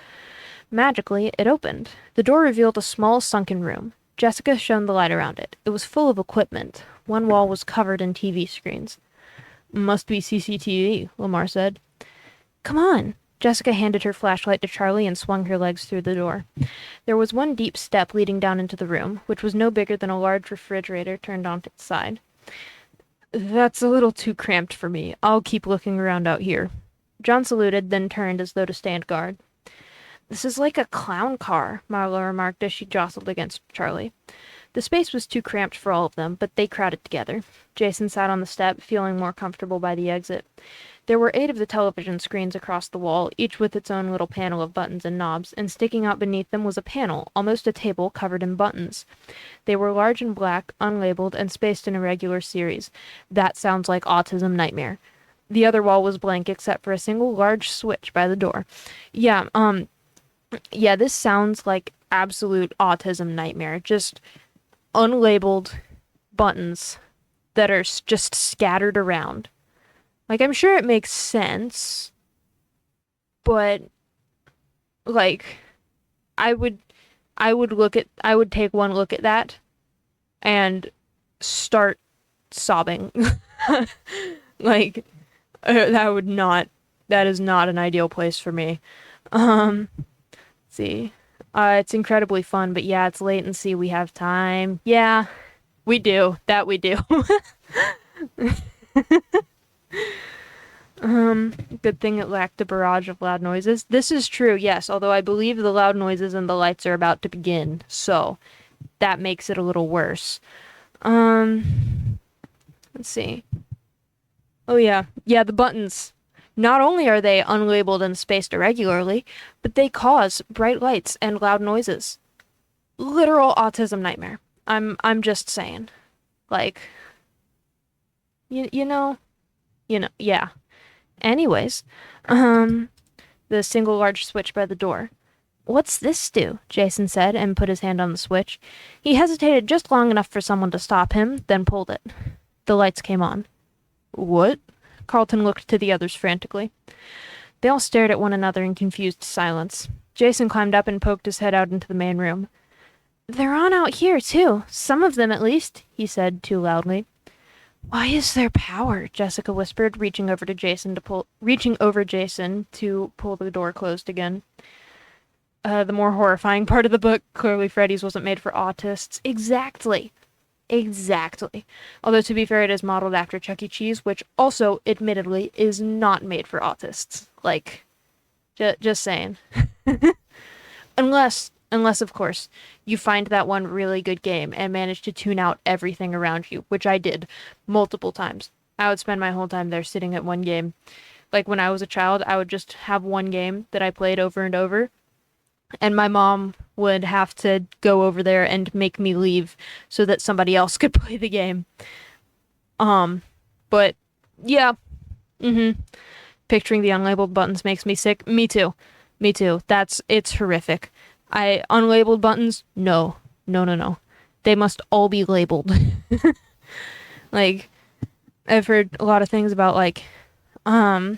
Magically, it opened. The door revealed a small, sunken room. Jessica shone the light around it. It was full of equipment. One wall was covered in TV screens. Must be CCTV, Lamar said. Come on. Jessica handed her flashlight to Charlie and swung her legs through the door. There was one deep step leading down into the room, which was no bigger than a large refrigerator turned onto its side. That's a little too cramped for me. I'll keep looking around out here. John saluted, then turned as though to stand guard. This is like a clown car, Marla remarked as she jostled against Charlie. The space was too cramped for all of them, but they crowded together. Jason sat on the step, feeling more comfortable by the exit. There were 8 of the television screens across the wall, each with its own little panel of buttons and knobs, and sticking out beneath them was a panel, almost a table, covered in buttons. They were large and black, unlabeled, and spaced in a regular series. That sounds like Autism Nightmare. The other wall was blank except for a single large switch by the door. Yeah, this sounds like absolute Autism Nightmare. Just unlabeled buttons that are just scattered around. Like, I'm sure it makes sense, but like I would take one look at that and start sobbing. Like, that is not an ideal place for me. Let's see. It's incredibly fun, but yeah, it's latency. We have time. Yeah, we do. That we do. Good thing it lacked a barrage of loud noises. This is true, yes, although I believe the loud noises and the lights are about to begin, so that makes it a little worse. Let's see. Oh yeah, the buttons. Not only are they unlabeled and spaced irregularly, but they cause bright lights and loud noises. Literal Autism Nightmare. I'm just saying. Like, you know, yeah. Anyways, the single large switch by the door. What's this do? Jason said and put his hand on the switch. He hesitated just long enough for someone to stop him, then pulled it. The lights came on. What? Carlton looked to the others frantically. They all stared at one another in confused silence. Jason climbed up and poked his head out into the main room. They're on out here, too. Some of them, at least, he said too loudly. Why is there power? Jessica whispered, reaching over Jason to pull the door closed again. The more horrifying part of the book, clearly Freddy's wasn't made for autists. Exactly. Exactly. Although to be fair, it is modeled after Chuck E. Cheese, which also, admittedly, is not made for autists. Like, just saying. Unless of course you find that one really good game and manage to tune out everything around you, which I did multiple times. I would spend my whole time there sitting at one game. Like when I was a child, I would just have one game that I played over and over, and my mom would have to go over there and make me leave so that somebody else could play the game. Um, but yeah, mm-hmm. Picturing the unlabeled buttons makes me sick. Me too. Me too. It's horrific. Unlabeled buttons, no. No, no, no. They must all be labeled. Like, I've heard a lot of things about like um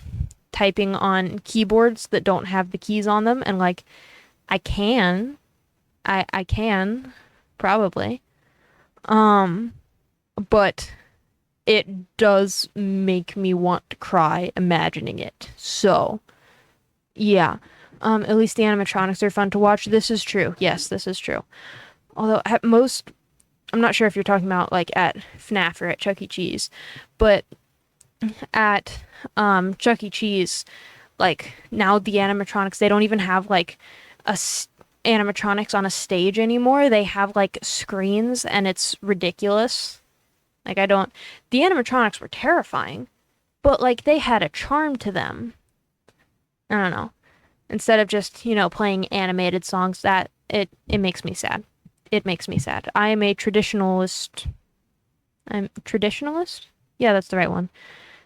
typing on keyboards that don't have the keys on them, and like I can. I can probably. Um but it does make me want to cry imagining it. So, yeah. At least the animatronics are fun to watch. This is true. Yes, this is true. Although at most, I'm not sure if you're talking about like at FNAF or at Chuck E. Cheese, but at Chuck E. Cheese, like now the animatronics, they don't even have like animatronics on a stage anymore. They have like screens, and it's ridiculous. Like I don't the animatronics were terrifying, but like they had a charm to them. I don't know. Instead of just, playing animated songs, that it makes me sad. It makes me sad. I am a traditionalist. I'm traditionalist? Yeah, that's the right one.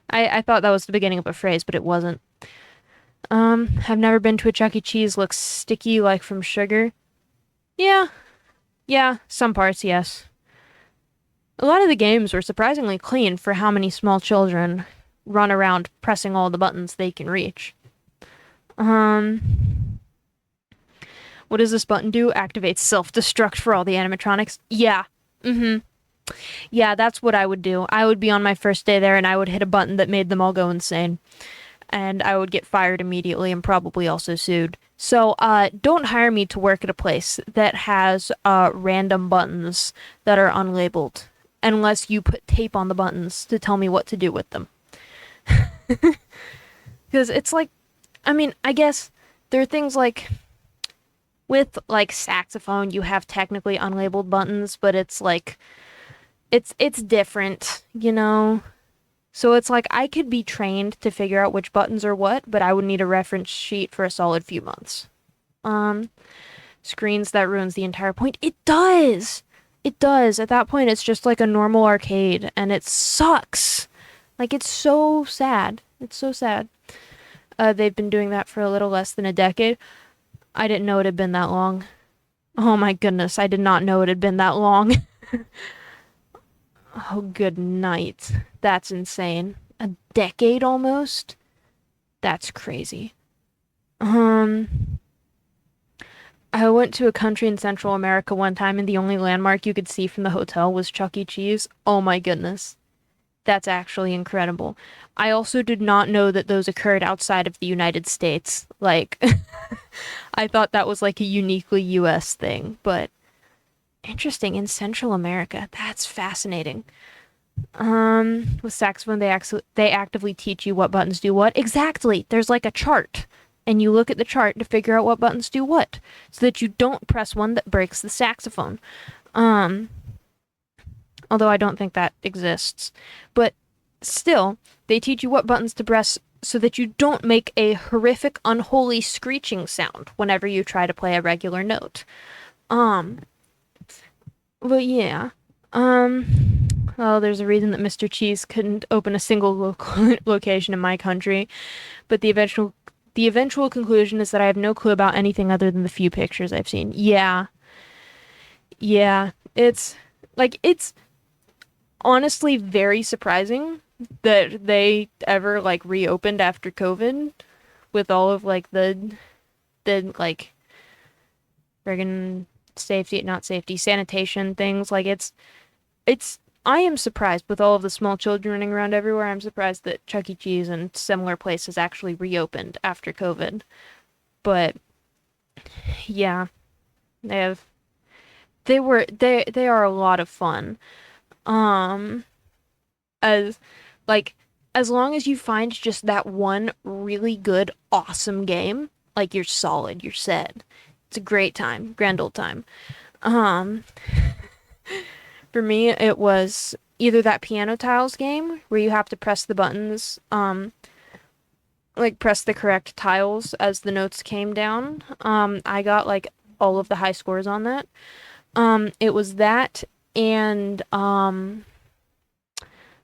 I thought that was the beginning of a phrase, but it wasn't. I've never been to a Chuck E. Cheese. Looks sticky like from sugar. Yeah, yeah, some parts, yes. A lot of the games were surprisingly clean for how many small children run around pressing all the buttons they can reach. Um, what does this button do? Activates self-destruct for all the animatronics. Yeah. Mm-hmm. Yeah, that's what I would do. I would be on my first day there and I would hit a button that made them all go insane. And I would get fired immediately and probably also sued. So, don't hire me to work at a place that has random buttons that are unlabeled, unless you put tape on the buttons to tell me what to do with them. Because it's like, I mean, I guess there are things like with like saxophone, you have technically unlabeled buttons, but it's like it's different, you know? So it's like I could be trained to figure out which buttons are what, but I would need a reference sheet for a solid few months. Um, Screens, that ruins the entire point. It does. It does. At that point, it's just like a normal arcade, and it sucks. Like it's so sad. It's so sad. They've been doing that for a little less than a decade. I didn't know it had been that long. Oh my goodness, I did not know it had been that long. Oh, good night. That's insane. A decade almost? That's crazy. Um, I went to a country in Central America one time, and the only landmark you could see from the hotel was Chuck E. Cheese. Oh my goodness. That's actually incredible. I also did not know that those occurred outside of the United States. Like, I thought that was like a uniquely US thing, but interesting in Central America. That's fascinating. With saxophone, they actively teach you what buttons do what. Exactly. There's like a chart, and you look at the chart to figure out what buttons do what, so that you don't press one that breaks the saxophone. Um, Although I don't think that exists, but still, they teach you what buttons to press so that you don't make a horrific, unholy screeching sound whenever you try to play a regular note. Um, but yeah. Well, there's a reason that Mr. Cheese couldn't open a single location in my country, but the eventual conclusion is that I have no clue about anything other than the few pictures I've seen. Yeah. Yeah. It's honestly very surprising that they ever like reopened after COVID with all of like the like friggin' safety, not safety, sanitation things. Like it's I am surprised with all of the small children running around everywhere. I'm surprised that Chuck E. Cheese and similar places actually reopened after COVID. But yeah, they have they are a lot of fun. Um, as like as long as you find just that one really good, awesome game, like you're solid, you're set. It's a great time, grand old time. Um, for me, it was either that piano tiles game where you have to press the buttons, like press the correct tiles as the notes came down. I got like all of the high scores on that. It was that and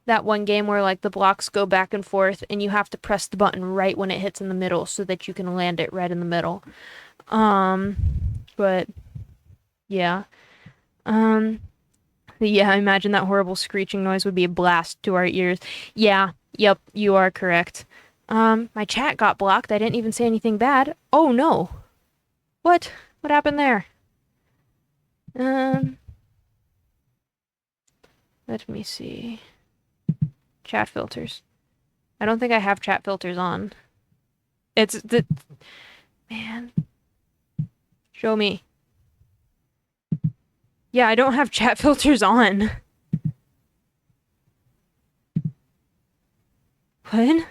that one game where like the blocks go back and forth and you have to press the button right when it hits in the middle so that you can land it right in the middle. Um, but yeah. Um, yeah, I imagine that horrible screeching noise would be a blast to our ears. Yeah, yep, you are correct. My chat got blocked. I didn't even say anything bad. Oh no. What? What happened there? Um, let me see. Chat filters. I don't think I have chat filters on. It's the man. Show me. Yeah, I don't have chat filters on. What?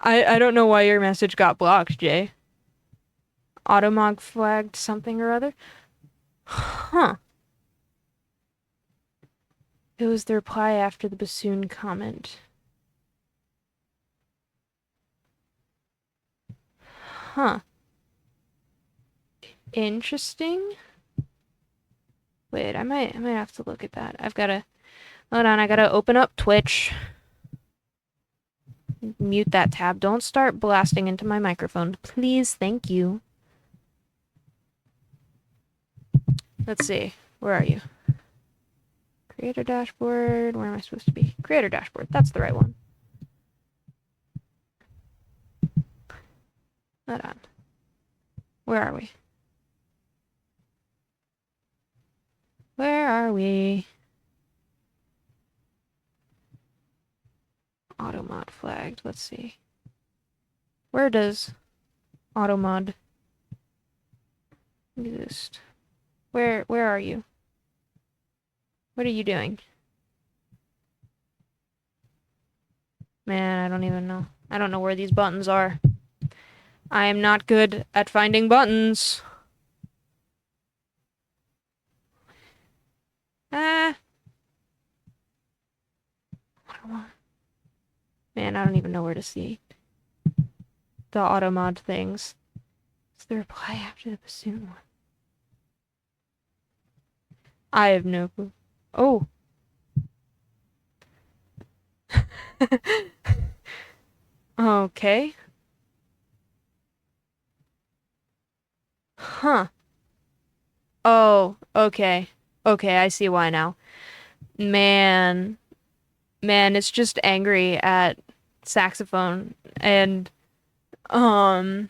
I don't know why your message got blocked, Jay. Automog flagged something or other? Huh. It was the reply after the bassoon comment. Huh. Interesting. Wait, I might have to look at that. I've gotta hold on, I gotta open up Twitch. Mute that tab. Don't start blasting into my microphone. Please, thank you. Let's see. Where are you? Creator dashboard. Where am I supposed to be? Creator dashboard. That's the right one. Hold on. Where are we? Where are we? Automod flagged. Let's see. Where does automod exist? Where are you? What are you doing? Man, I don't even know. I don't know where these buttons are. I am not good at finding buttons. Ah. Man, I don't even know where to see the automod things. It's the reply after the bassoon one. I have no clue. Oh. Okay. Huh. Oh, okay. Okay, I see why now. Man. Man, it's just angry at saxophone and um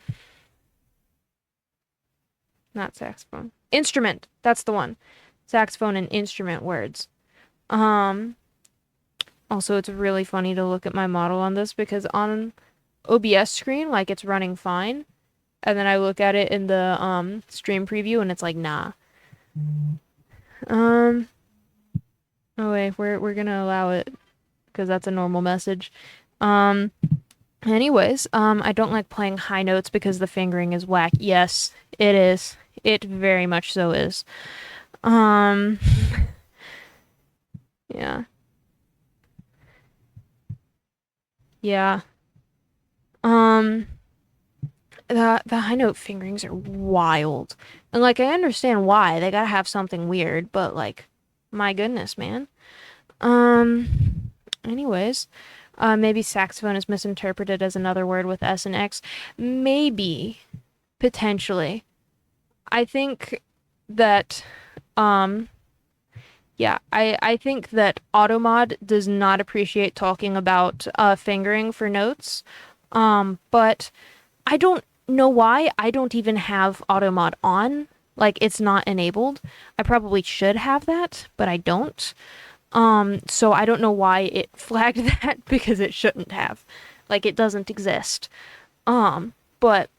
not saxophone. Instrument. That's the one. Saxophone and instrument words. Um Also, it's really funny to look at my model on this because on OBS screen, like it's running fine, and then I look at it in the stream preview and it's like, nah. Um oh wait, we're gonna allow it because that's a normal message. Um Anyways, I don't like playing high notes because the fingering is whack. Yes, it is. It very much so is. Um, yeah. Yeah. Um, the high note fingerings are wild. And like I understand why. They gotta have something weird, but like my goodness, man. Anyways, maybe saxophone is misinterpreted as another word with S and X. Maybe, potentially. I think that um yeah, I think that Automod does not appreciate talking about fingering for notes. But I don't know why I don't even have Automod on. Like it's not enabled. I probably should have that, but I don't. So I don't know why it flagged that because it shouldn't have. Like it doesn't exist. But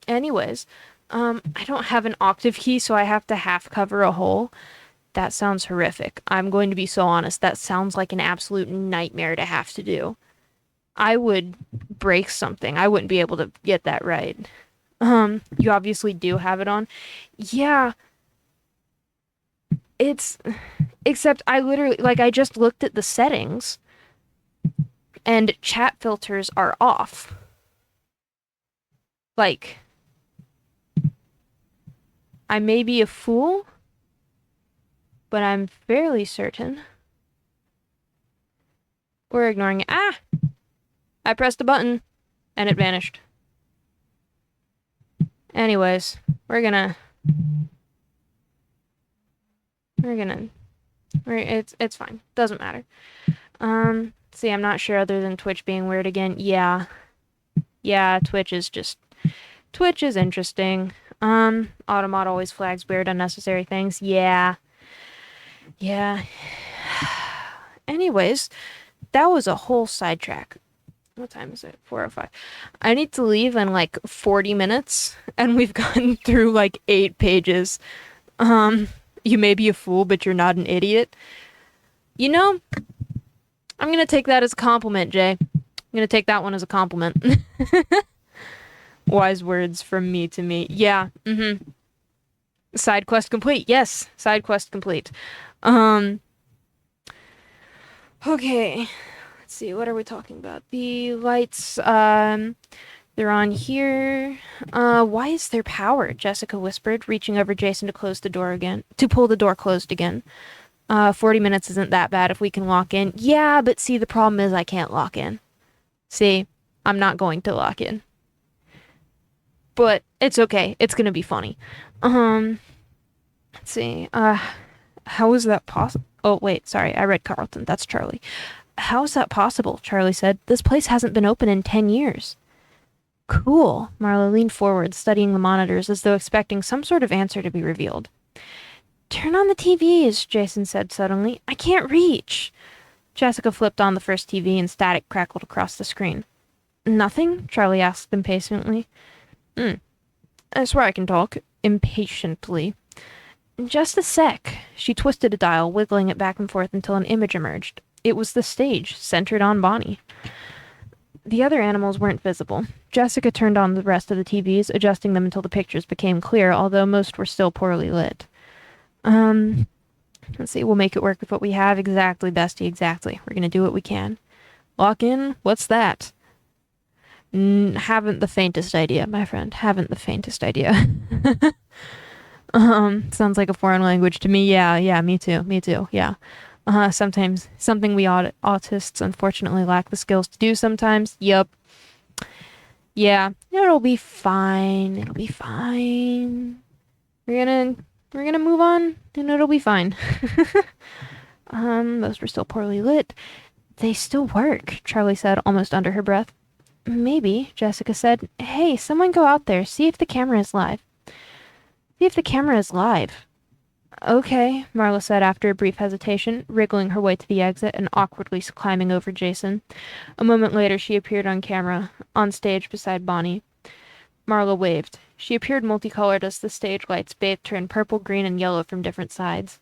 anyways, I don't have an octave key, so I have to half cover a hole. That sounds horrific. I'm going to be so honest. That sounds like an absolute nightmare to have to do. I would break something. I wouldn't be able to get that right. You obviously do have it on. Yeah, it's except I literally like I just looked at the settings and chat filters are off. Like I may be a fool, but I'm fairly certain we're ignoring it. Ah! I pressed a button and it vanished. Anyways, it's fine. Doesn't matter. See, I'm not sure other than Twitch being weird again. Yeah. Yeah, Twitch is interesting. Automod always flags weird, unnecessary things. Yeah. Yeah. Anyways, that was a whole sidetrack. What time is it? 4:05. I need to leave in like 40 minutes, and we've gotten through like 8 pages. You may be a fool, but you're not an idiot. You know, I'm gonna take that as a compliment, Jay. I'm gonna take that one as a compliment. Wise words from me to me. Yeah, Side quest complete. Yes, side quest complete. Okay. Let's see, what are we talking about? The lights, they're on here. Why is there power? Jessica whispered, reaching over Jason to close the door again. To pull the door closed again. 40 minutes isn't that bad if we can lock in. Yeah, but see, the problem is I can't lock in. See, I'm not going to lock in. But it's okay. It's gonna be funny. Let's see. How is that possible? Oh, wait, sorry. I read Carlton. That's Charlie. How is that possible? Charlie said. This place hasn't been open in 10 years. Cool. Marla leaned forward, studying the monitors as though expecting some sort of answer to be revealed. Turn on the TVs, Jason said suddenly. I can't reach. Jessica flipped on the first TV and static crackled across the screen. Nothing? Charlie asked impatiently. I swear I can talk. Impatiently. Just a sec. She twisted a dial, wiggling it back and forth until an image emerged. It was the stage, centered on Bonnie. The other animals weren't visible. Jessica turned on the rest of the TVs, adjusting them until the pictures became clear, although most were still poorly lit. Let's see, we'll make it work with what we have. Exactly, bestie, exactly. We're gonna do what we can. Lock in? What's that? Haven't the faintest idea, my friend. Haven't the faintest idea. Sounds like a foreign language to me. Yeah, me too, yeah. Sometimes, something we autists unfortunately lack the skills to do sometimes. Yup. Yeah, it'll be fine. It'll be fine. We're gonna move on, and it'll be fine. Those were still poorly lit. They still work, Charlie said, almost under her breath. Maybe, Jessica said. Hey, someone go out there, see if the camera is live. See if the camera is live. Okay, Marla said after a brief hesitation, wriggling her way to the exit and awkwardly climbing over Jason. A moment later, she appeared on camera, on stage beside Bonnie. Marla waved. She appeared multicolored as the stage lights bathed her in purple, green, and yellow from different sides.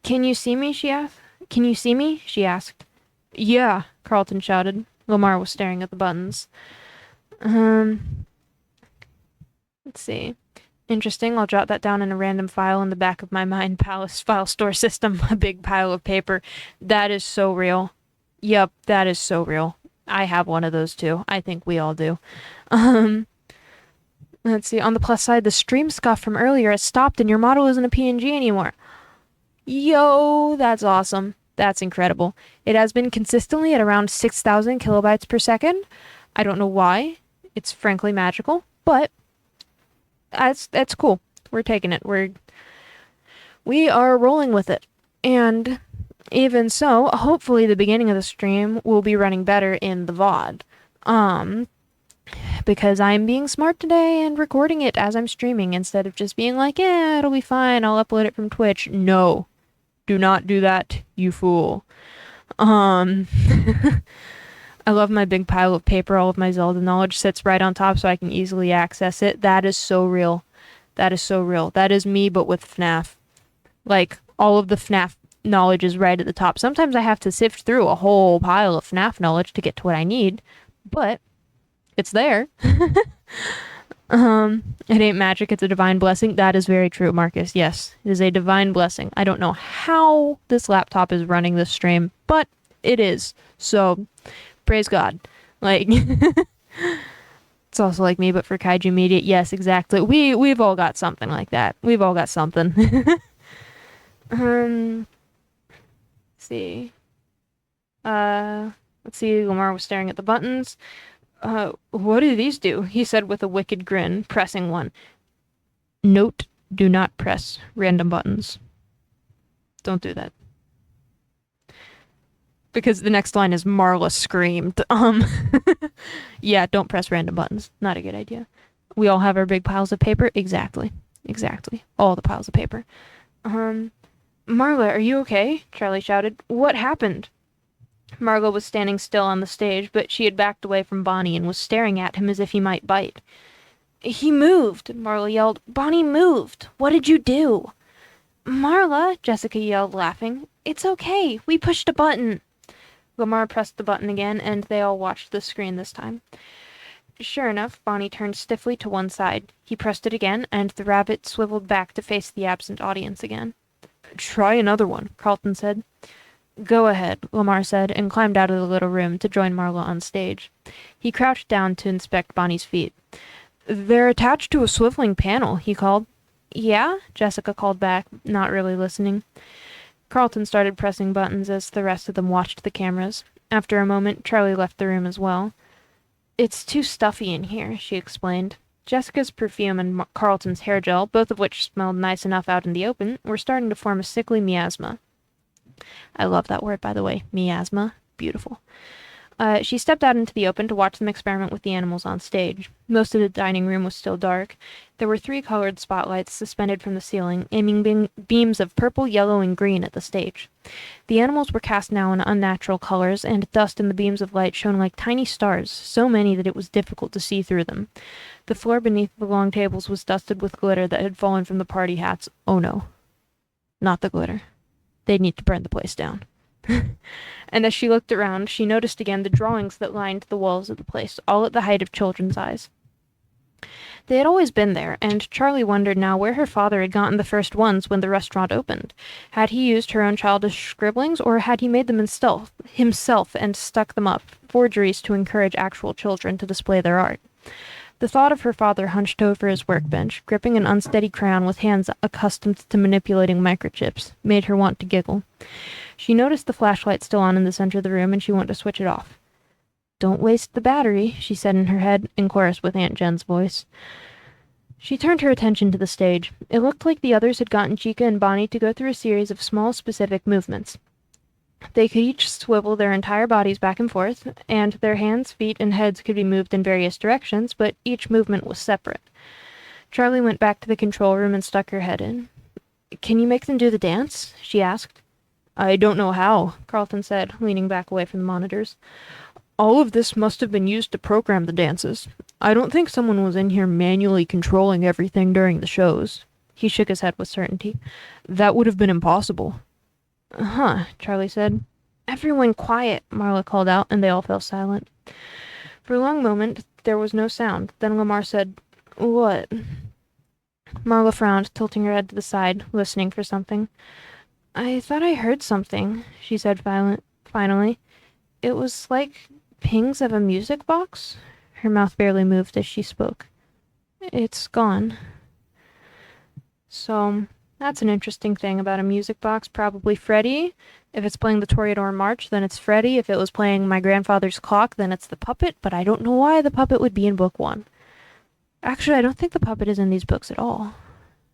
Can you see me? She asked. Can you see me? She asked. Yeah, Carlton shouted. Lamar was staring at the buttons. Let's see. Interesting. I'll jot that down in a random file in the back of my Mind Palace file store system. A big pile of paper. That is so real. Yep, that is so real. I have one of those too. I think we all do. Let's see. On the plus side, the stream scuff from earlier has stopped and your model isn't a PNG anymore. Yo, that's awesome. That's incredible. It has been consistently at around 6,000 kilobytes per second. I don't know why. It's frankly magical, but that's cool. We're taking it. We are rolling with it. And even so, hopefully the beginning of the stream will be running better in the VOD. Because I'm being smart today and recording it as I'm streaming instead of just being like, yeah, it'll be fine. I'll upload it from Twitch. No. Do not do that, you fool. I love my big pile of paper. All of my Zelda knowledge sits right on top so I can easily access it. That is so real. That is so real. That is me, but with FNAF. Like, All of the FNAF knowledge is right at the top. Sometimes I have to sift through a whole pile of FNAF knowledge to get to what I need, but it's there. It ain't magic, it's a divine blessing. That is very true, Marcus. Yes, it is a divine blessing. I don't know how this laptop is running this stream, but it is. So, praise God. Like, it's also like me, but for Kaiju Media. Yes, exactly. We've all got something like that. We've all got something. Let's see. Let's see. Lamar was staring at the buttons. What do these do? He said with a wicked grin, pressing one. Note, do not press random buttons. Don't do that. Because the next line is Marla screamed. Yeah, don't press random buttons. Not a good idea. We all have our big piles of paper. Exactly. Exactly. All the piles of paper. Marla, are you okay? Charlie shouted. What happened? Marla was standing still on the stage, but she had backed away from Bonnie and was staring at him as if he might bite. He moved, Marla yelled. Bonnie moved. What did you do? Marla, Jessica yelled, laughing. It's okay. We pushed a button. Lamar pressed the button again, and they all watched the screen this time. Sure enough, Bonnie turned stiffly to one side. He pressed it again, and the rabbit swiveled back to face the absent audience again. Try another one, Carlton said. Go ahead, Lamar said, and climbed out of the little room to join Marla on stage. He crouched down to inspect Bonnie's feet. They're attached to a swiveling panel, he called. Yeah? Jessica called back, not really listening. Carlton started pressing buttons as the rest of them watched the cameras. After a moment, Charlie left the room as well. It's too stuffy in here, she explained. Jessica's perfume and Carlton's hair gel, both of which smelled nice enough out in the open, were starting to form a sickly miasma. I love that word, by the way. Miasma. Beautiful. She stepped out into the open to watch them experiment with the animals on stage. Most of the dining room was still dark. There were 3 colored spotlights suspended from the ceiling, aiming beams of purple, yellow, and green at the stage. The animals were cast now in unnatural colors, and dust in the beams of light shone like tiny stars, so many that it was difficult to see through them. The floor beneath the long tables was dusted with glitter that had fallen from the party hats. Oh no. Not the glitter. They'd need to burn the place down. And as she looked around, she noticed again the drawings that lined the walls of the place, all at the height of children's eyes. They had always been there, and Charlie wondered now where her father had gotten the first ones when the restaurant opened. Had he used her own childish scribblings, or had he made them himself and stuck them up, forgeries to encourage actual children to display their art? The thought of her father hunched over his workbench, gripping an unsteady crayon with hands accustomed to manipulating microchips, made her want to giggle. She noticed the flashlight still on in the center of the room, and she wanted to switch it off. Don't waste the battery, she said in her head, in chorus with Aunt Jen's voice. She turned her attention to the stage. It looked like the others had gotten Chica and Bonnie to go through a series of small, specific movements. They could each swivel their entire bodies back and forth, and their hands, feet, and heads could be moved in various directions, but each movement was separate. Charlie went back to the control room and stuck her head in. Can you make them do the dance? She asked. I don't know how, Carlton said, leaning back away from the monitors. All of this must have been used to program the dances. I don't think someone was in here manually controlling everything during the shows. He shook his head with certainty. That would have been impossible. Huh, Charlie said. Everyone quiet, Marla called out, and they all fell silent. For a long moment, there was no sound. Then Lamar said, What? Marla frowned, tilting her head to the side, listening for something. I thought I heard something, she said finally. It was like pings of a music box. Her mouth barely moved as she spoke. It's gone. So, that's an interesting thing about a music box. Probably Freddie. If it's playing the Toreador March, then it's Freddie. If it was playing My Grandfather's Clock, then it's the puppet. But I don't know why the puppet would be in book 1. Actually, I don't think the puppet is in these books at all,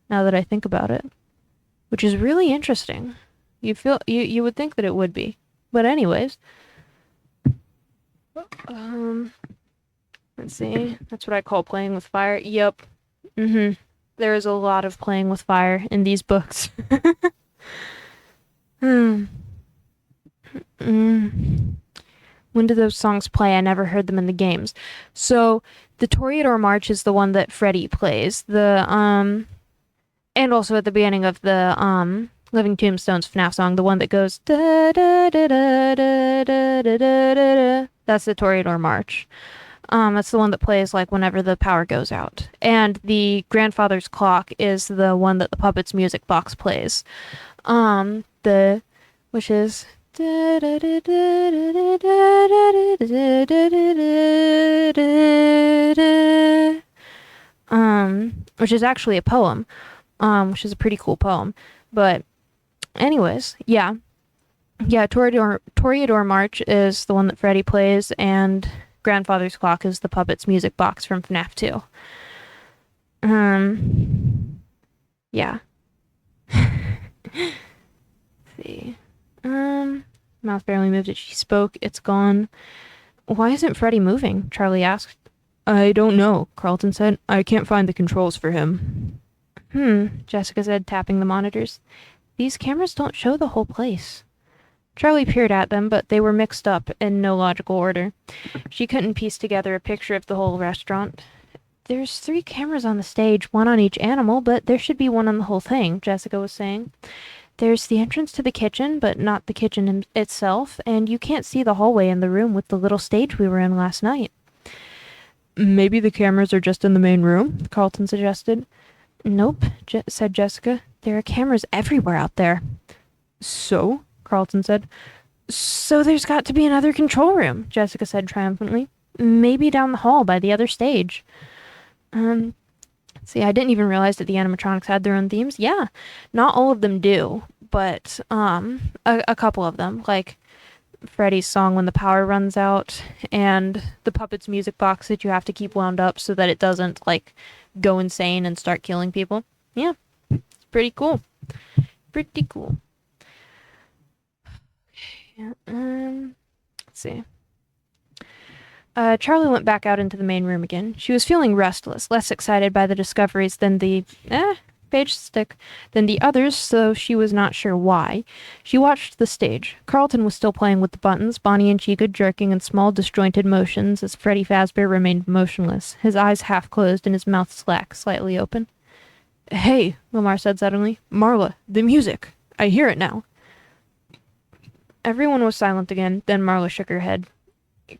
now that I think about it. Which is really interesting. You would think that it would be. But anyways. Let's see. That's what I call playing with fire. Yep. There is a lot of playing with fire in these books. When did those songs play? I never heard them in the games. So, the Toreador March is the one that Freddie plays. And also at the beginning of the Living Tombstone's FNAF song, the one that goes da da da da da da da da da. That's the Toreador March. That's the one that plays like whenever the power goes out. And the grandfather's clock is the one that the puppet's music box plays. The which is which is actually a poem, which is a pretty cool poem. But anyways, yeah. Yeah, Toreador March is the one that Freddy plays, and Grandfather's Clock is the puppet's music box from FNAF 2. Yeah. Let's see. Mouth barely moved as she spoke. It's gone. Why isn't Freddy moving? Charlie asked. I don't know, Carlton said. I can't find the controls for him. Jessica said, tapping the monitors. These cameras don't show the whole place. Charlie peered at them, but they were mixed up in no logical order. She couldn't piece together a picture of the whole restaurant. There's 3 cameras on the stage, 1 on each animal, but there should be 1 on the whole thing, Jessica was saying. There's the entrance to the kitchen, but not the kitchen itself, and you can't see the hallway in the room with the little stage we were in last night. Maybe the cameras are just in the main room, Carlton suggested. Nope, said Jessica. There are cameras everywhere out there. So? Carlton said. So there's got to be another control room, Jessica said triumphantly. Maybe down the hall by the other stage. See, I didn't even realize that the animatronics had their own themes. Yeah, not all of them do, but a couple of them, like Freddy's song When the Power Runs Out, and the puppet's music box that you have to keep wound up so that it doesn't, like, go insane and start killing people. Yeah, it's pretty cool. Pretty cool. Yeah, let's see. Charlie went back out into the main room again. She was feeling restless, less excited by the discoveries than the page stick than the others, so she was not sure why. She watched the stage. Carlton was still playing with the buttons, Bonnie and Chica jerking in small, disjointed motions as Freddy Fazbear remained motionless, his eyes half closed and his mouth slightly open. Hey, Lamar said suddenly. Marla, the music. I hear it now. Everyone was silent again, then Marla shook her head.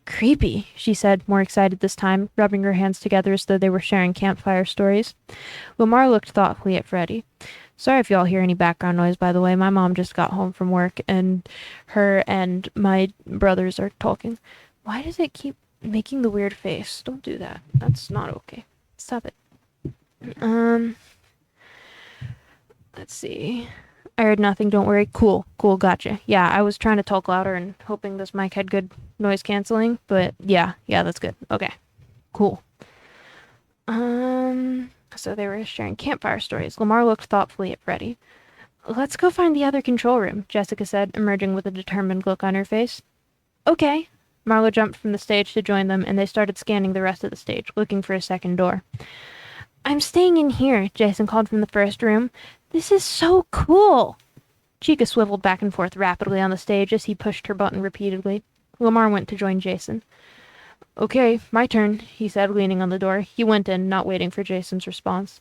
Creepy, she said, more excited this time, rubbing her hands together as though they were sharing campfire stories. Lamar looked thoughtfully at Freddy. Sorry if y'all hear any background noise, by the way. My mom just got home from work, and her and my brothers are talking. Why does it keep making the weird face? Don't do that. That's not okay. Stop it. Let's see. I heard nothing, don't worry. Cool, gotcha. Yeah, I was trying to talk louder and hoping this mic had good noise canceling, but yeah, that's good. Okay, cool. So they were sharing campfire stories. Lamar looked thoughtfully at Freddy. Let's go find the other control room, Jessica said, emerging with a determined look on her face. Okay. Marla jumped from the stage to join them, and they started scanning the rest of the stage, looking for a second door. I'm staying in here, Jason called from the first room. This is so cool! Chica swiveled back and forth rapidly on the stage as he pushed her button repeatedly. Lamar went to join Jason. Okay, my turn, he said, leaning on the door. He went in, not waiting for Jason's response.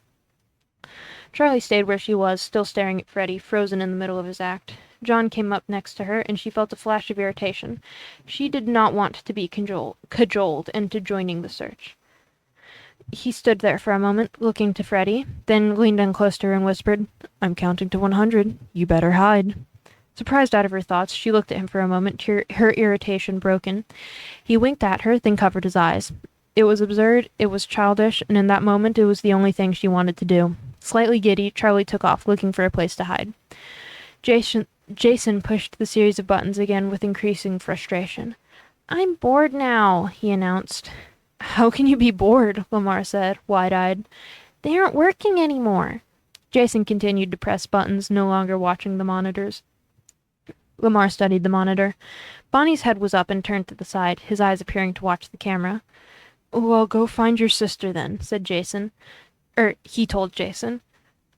Charlie stayed where she was, still staring at Freddy, frozen in the middle of his act. John came up next to her, and she felt a flash of irritation. She did not want to be cajoled into joining the search. He stood there for a moment, looking to Freddy, then leaned in close to her and whispered, I'm counting to 100. You better hide. Surprised out of her thoughts, she looked at him for a moment, her irritation broken. He winked at her, then covered his eyes. It was absurd, it was childish, and in that moment it was the only thing she wanted to do. Slightly giddy, Charlie took off, looking for a place to hide. Jason pushed the series of buttons again with increasing frustration. I'm bored now, he announced. How can you be bored? Lamar said, wide-eyed. They aren't working anymore. Jason continued to press buttons, no longer watching the monitors. Lamar studied the monitor. Bonnie's head was up and turned to the side, his eyes appearing to watch the camera. Well, go find your sister then, said Jason. He told Jason.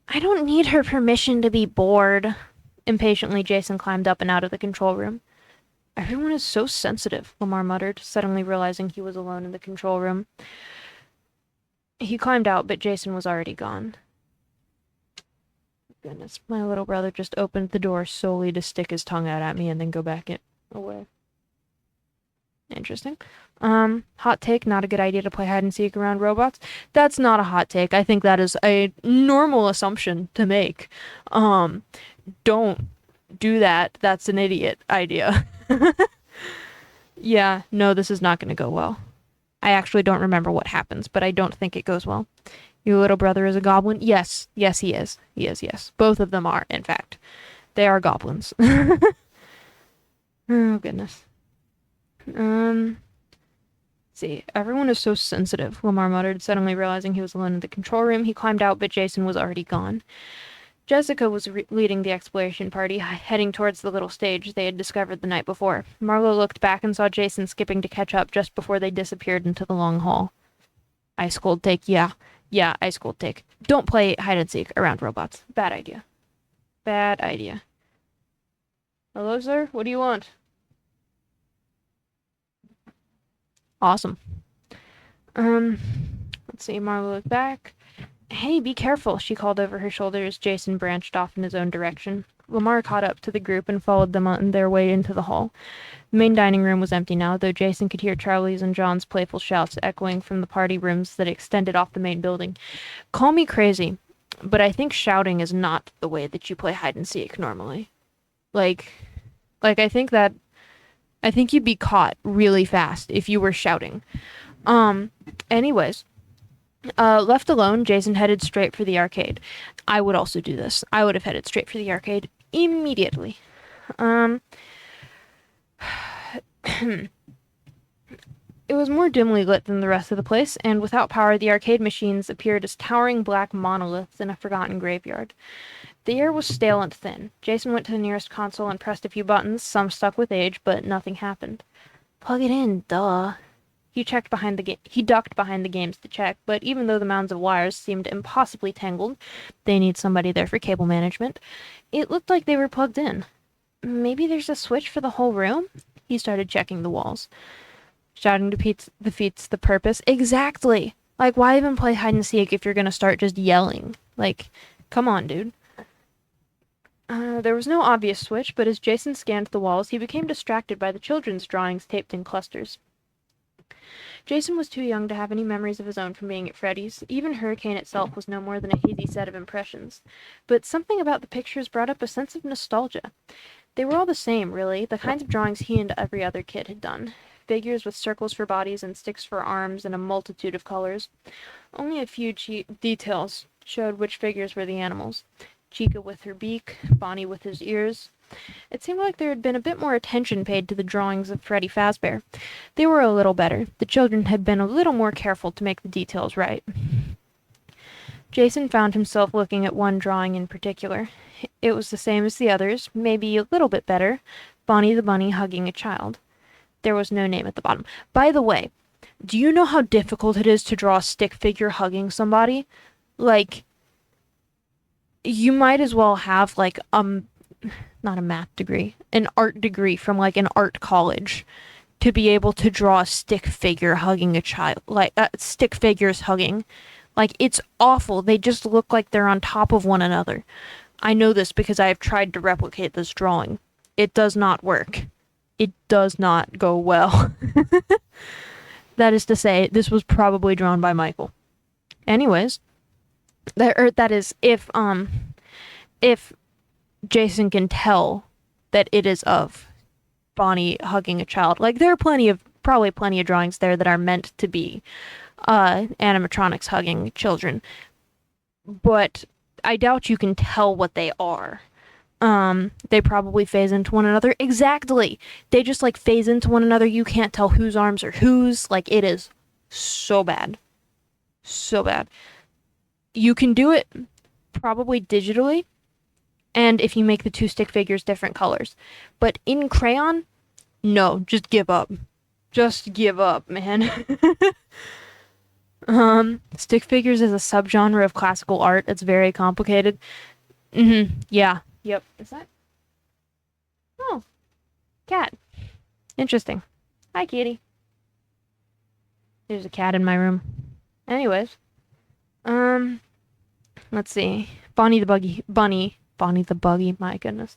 I don't need her permission to be bored. Impatiently, Jason climbed up and out of the control room. Everyone is so sensitive, Lamar muttered, suddenly realizing he was alone in the control room. He climbed out, but Jason was already gone. Goodness, my little brother just opened the door solely to stick his tongue out at me and then go back away. Interesting. Hot take, not a good idea to play hide and seek around robots. That's not a hot take. I think that is a normal assumption to make. Don't do that. That's an idiot idea. Yeah, no, this is not going to go well. I actually don't remember what happens, but I don't think it goes well. Your little brother is a goblin? Yes. Yes, he is. He is, yes. Both of them are, in fact. They are goblins. Oh, goodness. Let's see. Everyone is so sensitive, Lamar muttered, suddenly realizing he was alone in the control room. He climbed out, but Jason was already gone. Jessica was leading the exploration party, heading towards the little stage they had discovered the night before. Marlo looked back and saw Jason skipping to catch up just before they disappeared into the long hall. Ice cold take, yeah. Yeah, ice cold take. Don't play hide and seek around robots. Bad idea. Bad idea. Hello, sir? What do you want? Awesome. Let's see, Marlo looked back. Hey, be careful, she called over her shoulder as Jason branched off in his own direction. Lamar caught up to the group and followed them on their way into the hall. The main dining room was empty now, though Jason could hear Charlie's and John's playful shouts echoing from the party rooms that extended off the main building. Call me crazy, but I think shouting is not the way that you play hide and seek normally. Like I think you'd be caught really fast if you were shouting. Anyways, left alone, Jason headed straight for the arcade. I would also do this. I would have headed straight for the arcade immediately. It was more dimly lit than the rest of the place, and without power, the arcade machines appeared as towering black monoliths in a forgotten graveyard. The air was stale and thin. Jason went to the nearest console and pressed a few buttons, some stuck with age, but nothing happened. Plug it in, duh. He ducked behind the games to check, but even though the mounds of wires seemed impossibly tangled, they need somebody there for cable management, it looked like they were plugged in. Maybe there's a switch for the whole room? He started checking the walls. Shouting defeats the purpose. Exactly! Like, why even play hide and seek if you're gonna start just yelling? Like, come on, dude. There was no obvious switch, but as Jason scanned the walls, he became distracted by the children's drawings taped in clusters. Jason was too young to have any memories of his own from being at Freddy's. Even Hurricane itself was no more than a hazy set of impressions. But something about the pictures brought up a sense of nostalgia. They were all the same, really, the kinds of drawings he and every other kid had done. Figures with circles for bodies and sticks for arms and a multitude of colors. Only a few details showed which figures were the animals. Chica with her beak, Bonnie with his ears. It seemed like there had been a bit more attention paid to the drawings of Freddy Fazbear. They were a little better. The children had been a little more careful to make the details right. Jason found himself looking at one drawing in particular. It was the same as the others, maybe a little bit better. Bonnie the bunny hugging a child. There was no name at the bottom. By the way, do you know how difficult it is to draw a stick figure hugging somebody? Like, you might as well have, like, not a math degree, an art degree from, like, an art college to be able to draw a stick figure hugging a child. Like, stick figures hugging. Like, it's awful. They just look like they're on top of one another. I know this because I have tried to replicate this drawing. It does not work. It does not go well. That is to say, this was probably drawn by Michael. Anyways, that is if Jason can tell that it is of Bonnie hugging a child. Like, there are probably plenty of drawings there that are meant to be animatronics hugging children, but I doubt you can tell what they are. They probably phase into one another. Exactly. They just, like, phase into one another. You can't tell whose arms are whose. Like, it is so bad. So bad. You can do it probably digitally, and if you make the two stick figures different colors. But in crayon, no, just give up. Just give up, man. Stick figures is a subgenre of classical art. It's very complicated. Yeah. Yep. Is that? Oh, cat. Interesting. Hi, kitty. There's a cat in my room. Anyways, let's see. Bonnie the Buggy, my goodness.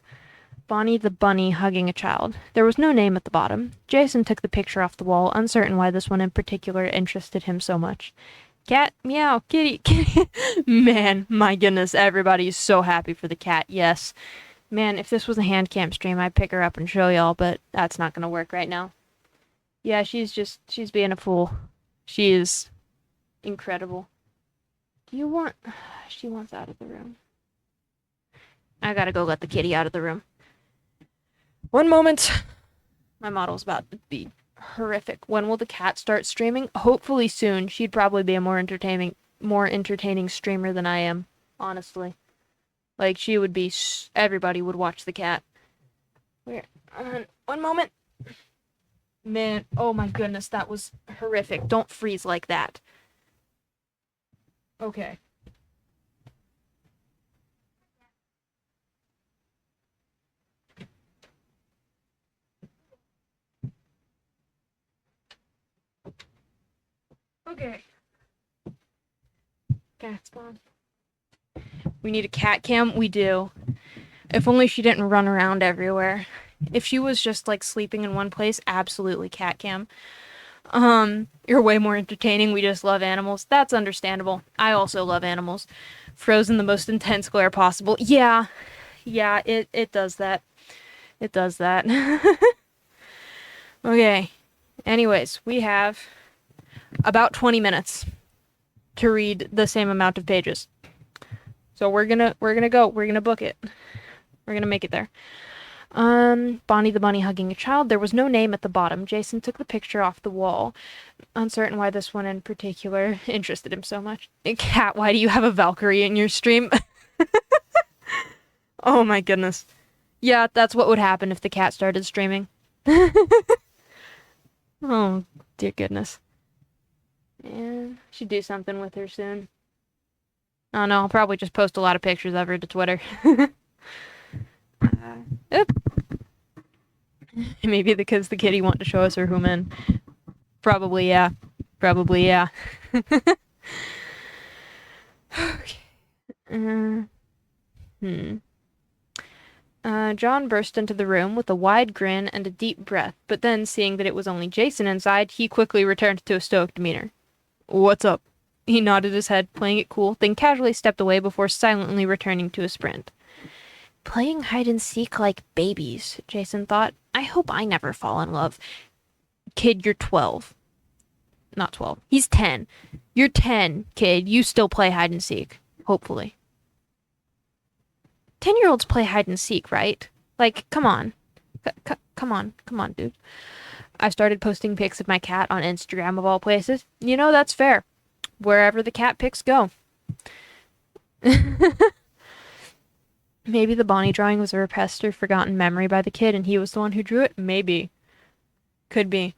Bonnie the bunny hugging a child. There was no name at the bottom. Jason took the picture off the wall, uncertain why this one in particular interested him so much. Cat, meow, kitty, kitty. Man, my goodness, everybody's so happy for the cat, yes. Man, if this was a hand cam stream, I'd pick her up and show y'all, but that's not gonna work right now. Yeah, she's being a fool. She is incredible. Do you want... She wants out of the room. I gotta go let the kitty out of the room. One moment. My model's about to be horrific. When will the cat start streaming? Hopefully soon. She'd probably be a more entertaining streamer than I am, honestly. Like, she would be... Everybody would watch the cat. Where? One moment. Man, oh my goodness, that was horrific. Don't freeze like that. Okay. Okay. Cat spawn. We need a cat cam? We do. If only she didn't run around everywhere. If she was just, like, sleeping in one place, absolutely cat cam. You're way more entertaining. We just love animals. That's understandable. I also love animals. Frozen the most intense glare possible. Yeah, it does that. It does that. Okay. Anyways, we have about 20 minutes to read the same amount of pages. So we're gonna go. We're gonna book it. We're gonna make it there. Bonnie the bunny hugging a child. There was no name at the bottom. Jason took the picture off the wall, uncertain why this one in particular interested him so much. Cat, why do you have a Valkyrie in your stream? Oh my goodness. Yeah, that's what would happen if the cat started streaming. Oh, dear goodness. And should do something with her soon. Oh no, I'll probably just post a lot of pictures of her to Twitter. Oop. Maybe because the kitty wanted to show us her human. Probably, yeah. Probably, yeah. Okay. John burst into the room with a wide grin and a deep breath, but then, seeing that it was only Jason inside, he quickly returned to a stoic demeanor. What's up? He nodded his head, playing it cool, then casually stepped away before silently returning to a sprint. Playing hide-and-seek like babies, Jason thought. I hope I never fall in love. Kid, you're 12. Not 12. He's 10. You're 10, kid. You still play hide-and-seek. Hopefully. 10-year-olds play hide-and-seek, right? Like, come on. Come on, dude. I started posting pics of my cat on Instagram of all places. You know, that's fair. Wherever the cat pics go. Maybe the Bonnie drawing was a repressed or forgotten memory by the kid and he was the one who drew it? Maybe. Could be.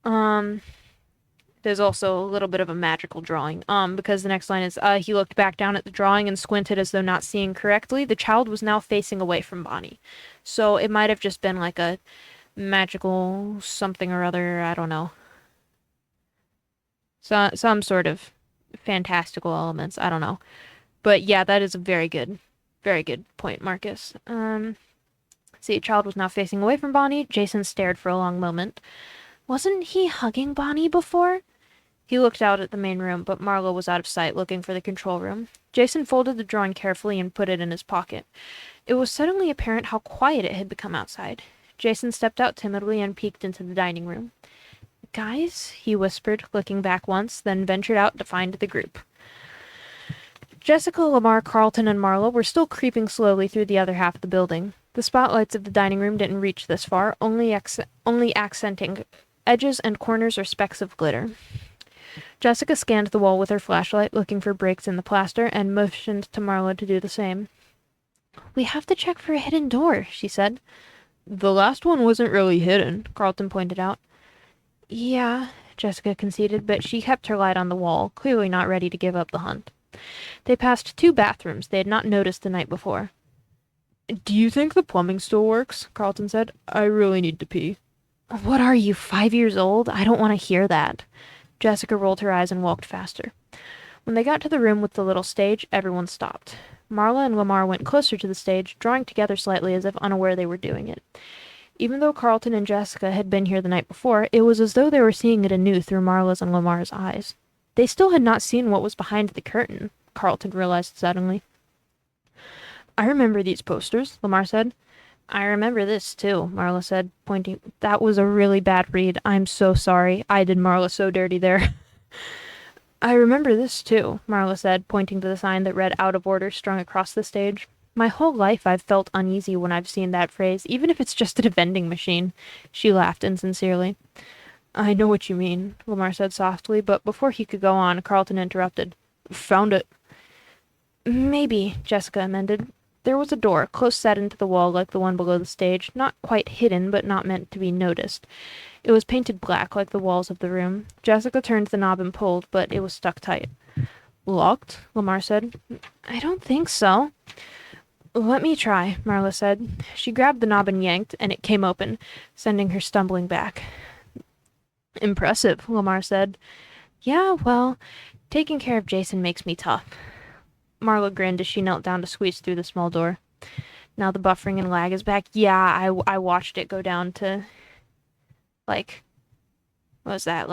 There's also a little bit of a magical drawing. Because the next line is, he looked back down at the drawing and squinted as though not seeing correctly. The child was now facing away from Bonnie. So it might have just been like a magical something or other, I don't know. So, some sort of fantastical elements, I don't know. But yeah, that is a very good point, Marcus. See, child was now facing away from Bonnie. Jason stared for a long moment. Wasn't he hugging Bonnie before? He looked out at the main room, but Marlo was out of sight, looking for the control room. Jason folded the drawing carefully and put it in his pocket. It was suddenly apparent how quiet it had become outside. Jason stepped out timidly and peeked into the dining room. Guys, he whispered, looking back once, then ventured out to find the group. Jessica, Lamar, Carlton, and Marlo were still creeping slowly through the other half of the building. The spotlights of the dining room didn't reach this far, only accenting edges and corners or specks of glitter. Jessica scanned the wall with her flashlight, looking for breaks in the plaster, and motioned to Marlo to do the same. We have to check for a hidden door, she said. The last one wasn't really hidden, Carlton pointed out. Yeah, Jessica conceded, but she kept her light on the wall, clearly not ready to give up the hunt. They passed 2 bathrooms they had not noticed the night before. Do you think the plumbing still works? Carlton said. I really need to pee. What are you, 5 years old? I don't want to hear that. Jessica rolled her eyes and walked faster. When they got to the room with the little stage, everyone stopped. Marla and Lamar went closer to the stage, drawing together slightly as if unaware they were doing it. Even though Carlton and Jessica had been here the night before, it was as though they were seeing it anew through Marla's and Lamar's eyes. They still had not seen what was behind the curtain, Carlton realized suddenly. I remember these posters, Lamar said. I remember this, too, Marla said, pointing. That was a really bad read. I'm so sorry. I did Marla so dirty there. I remember this, too, Marla said, pointing to the sign that read out of order strung across the stage. My whole life I've felt uneasy when I've seen that phrase, even if it's just at a vending machine. She laughed insincerely. I know what you mean, Lamar said softly, but before he could go on, Carlton interrupted. Found it. Maybe, Jessica amended. There was a door, close set into the wall like the one below the stage, not quite hidden, but not meant to be noticed. It was painted black like the walls of the room. Jessica turned the knob and pulled, but it was stuck tight. Locked? Lamar said. I don't think so. Let me try, Marla said. She grabbed the knob and yanked, and it came open, sending her stumbling back. Impressive, Lamar said. Yeah, well, taking care of Jason makes me tough. Marla grinned as she knelt down to squeeze through the small door. Now the buffering and lag is back. Yeah, I watched it go down to, what was that,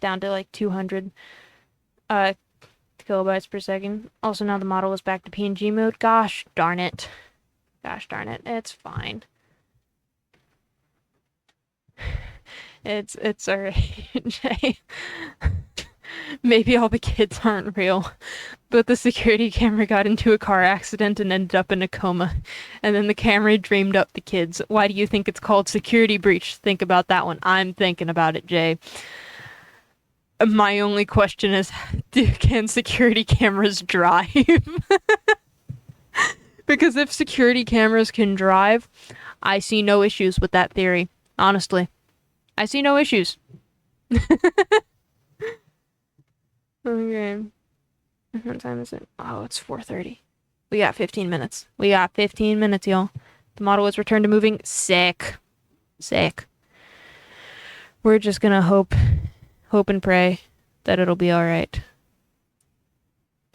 down to, 200 kilobytes per second. Also, now the model is back to PNG mode. Gosh darn it. It's fine. It's alright, Jay. Maybe all the kids aren't real, but the security camera got into a car accident and ended up in a coma, and then the camera dreamed up the kids. Why do you think it's called security breach? Think about that one. I'm thinking about it, Jay. My only question is, can security cameras drive? Because if security cameras can drive, I see no issues with that theory. Honestly. I see no issues. Okay. What time is it? Oh, it's 4:30. We got 15 minutes. Y'all. The model is returned to moving. Sick. We're just gonna hope and pray that it'll be alright.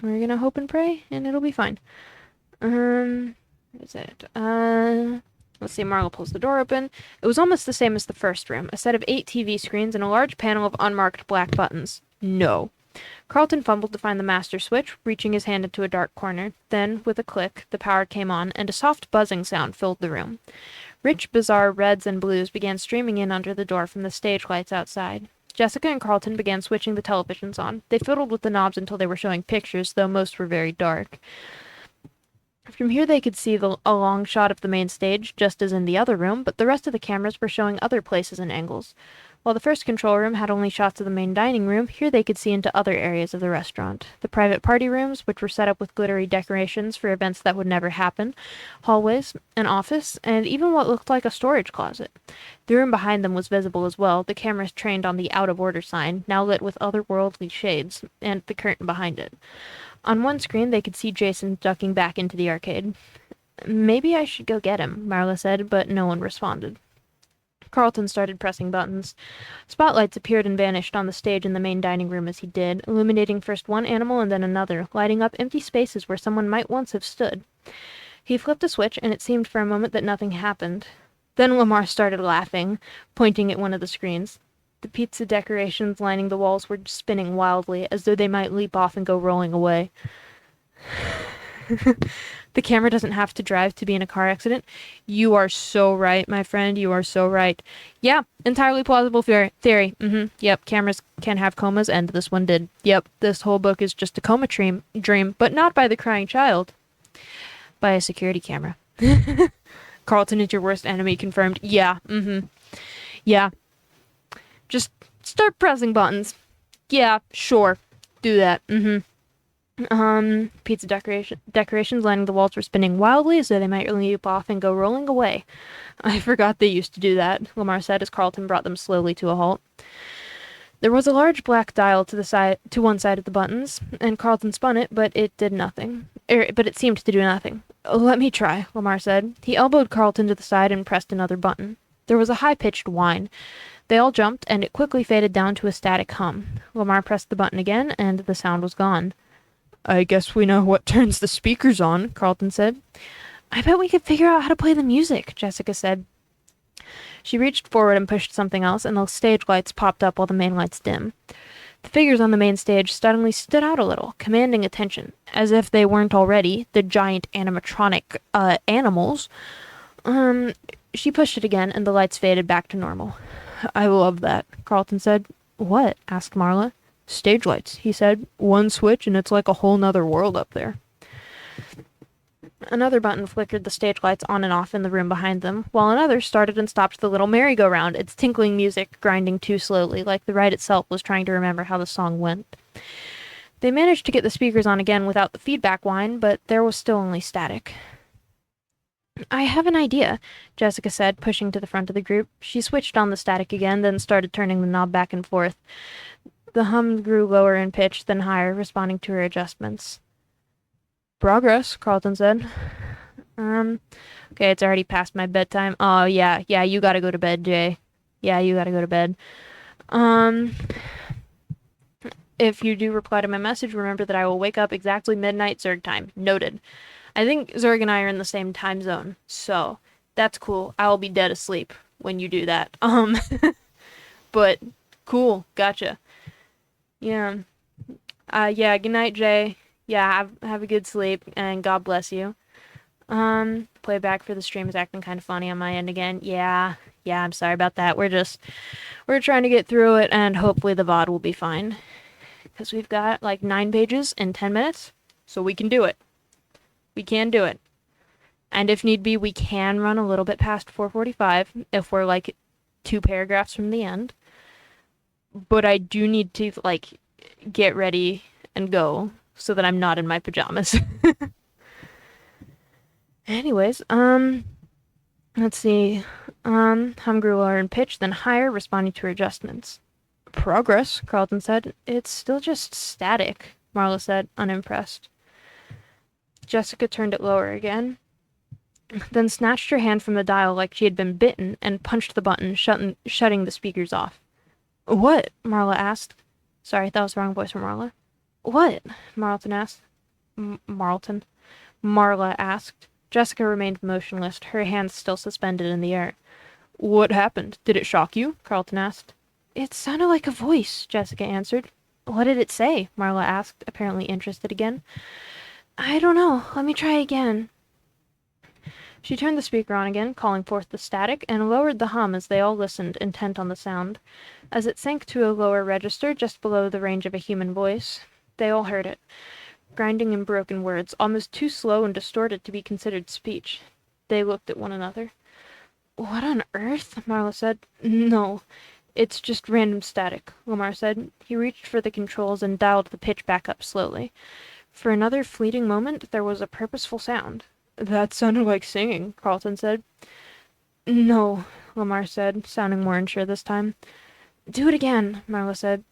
We're gonna hope and pray, and it'll be fine. What is it? Let's see, Marla pulls the door open. It was almost the same as the first room. A set of 8 TV screens and a large panel of unmarked black buttons. No. Carlton fumbled to find the master switch, reaching his hand into a dark corner. Then, with a click, the power came on, and a soft buzzing sound filled the room. Rich, bizarre reds and blues began streaming in under the door from the stage lights outside. Jessica and Carlton began switching the televisions on. They fiddled with the knobs until they were showing pictures, though most were very dark. From here they could see a long shot of the main stage, just as in the other room, but the rest of the cameras were showing other places and angles. While the first control room had only shots of the main dining room, here they could see into other areas of the restaurant. The private party rooms, which were set up with glittery decorations for events that would never happen, hallways, an office, and even what looked like a storage closet. The room behind them was visible as well, the cameras trained on the out of order sign, now lit with otherworldly shades, and the curtain behind it. On one screen, they could see Jason ducking back into the arcade. Maybe I should go get him, Marla said, but no one responded. Carlton started pressing buttons. Spotlights appeared and vanished on the stage in the main dining room as he did, illuminating first one animal and then another, lighting up empty spaces where someone might once have stood. He flipped a switch, and it seemed for a moment that nothing happened. Then Lamar started laughing, pointing at one of the screens. The pizza decorations lining the walls were spinning wildly, as though they might leap off and go rolling away. The camera doesn't have to drive to be in a car accident. You are so right, my friend. You are so right. Yeah, entirely plausible theory. Yep, cameras can have comas, and this one did. Yep, this whole book is just a coma dream, but not by the crying child. By a security camera. Carlton is your worst enemy, confirmed. Yeah, Yeah. Just start pressing buttons. Yeah, sure. Do that. Pizza decorations lining the walls were spinning wildly as though they might leap off and go rolling away. I forgot they used to do that, Lamar said as Carlton brought them slowly to a halt. There was a large black dial to one side of the buttons, and Carlton spun it, but it did nothing. But it seemed to do nothing. Let me try, Lamar said. He elbowed Carlton to the side and pressed another button. There was a high-pitched whine. They all jumped, and it quickly faded down to a static hum. Lamar pressed the button again, and the sound was gone. I guess we know what turns the speakers on, Carlton said. I bet we could figure out how to play the music, Jessica said. She reached forward and pushed something else, and the stage lights popped up while the main lights dimmed. The figures on the main stage suddenly stood out a little, commanding attention, as if they weren't already the giant animatronic animals. She pushed it again, and the lights faded back to normal. I love that, Carlton said. What? Asked Marla. Stage lights, he said. One switch and it's like a whole nother world up there. Another button flickered the stage lights on and off in the room behind them, while another started and stopped the little merry-go-round, its tinkling music grinding too slowly, like the ride itself was trying to remember how the song went. They managed to get the speakers on again without the feedback whine, but there was still only static. I have an idea, Jessica said, pushing to the front of the group. She switched on the static again, then started turning the knob back and forth. The hum grew lower in pitch, then higher, responding to her adjustments. Progress, Carlton said. Okay, it's already past my bedtime. Oh, yeah, you gotta go to bed, Jay. Yeah, you gotta go to bed. If you do reply to my message, remember that I will wake up exactly midnight Zerg time. Noted. I think Zerg and I are in the same time zone, so that's cool. I will be dead asleep when you do that. But cool, gotcha. Yeah. Yeah, good night, Jay. Yeah, have a good sleep, and God bless you. Playback for the stream is acting kind of funny on my end again. Yeah, I'm sorry about that. We're trying to get through it, and hopefully the VOD will be fine. Because we've got, like, 9 pages in 10 minutes, so we can do it. We can do it. And if need be, we can run a little bit past 4:45 if we're, like, 2 paragraphs from the end. But I do need to, like, get ready and go so that I'm not in my pajamas. Anyways, let's see. Hum grew lower in pitch, then higher, responding to her adjustments. Progress, Carlton said. It's still just static, Marla said, unimpressed. Jessica turned it lower again, then snatched her hand from the dial like she had been bitten and punched the button, shutting the speakers off. What? Marla asked. Sorry, that was the wrong voice for Marla. What? Marlton asked. Marla asked. Jessica remained motionless, her hands still suspended in the air. What happened? Did it shock you? Carlton asked. It sounded like a voice, Jessica answered. What did it say? Marla asked, apparently interested again. I don't know. Let me try again. She turned the speaker on again, calling forth the static, and lowered the hum as they all listened, intent on the sound. As it sank to a lower register, just below the range of a human voice, they all heard it, grinding in broken words, almost too slow and distorted to be considered speech. They looked at one another. What on earth? Marla said. No, it's just random static, Lamar said. He reached for the controls and dialed the pitch back up slowly. For another fleeting moment, there was a purposeful sound. That sounded like singing, Carlton said. No, Lamar said, sounding more unsure this time. Do it again, Marla said.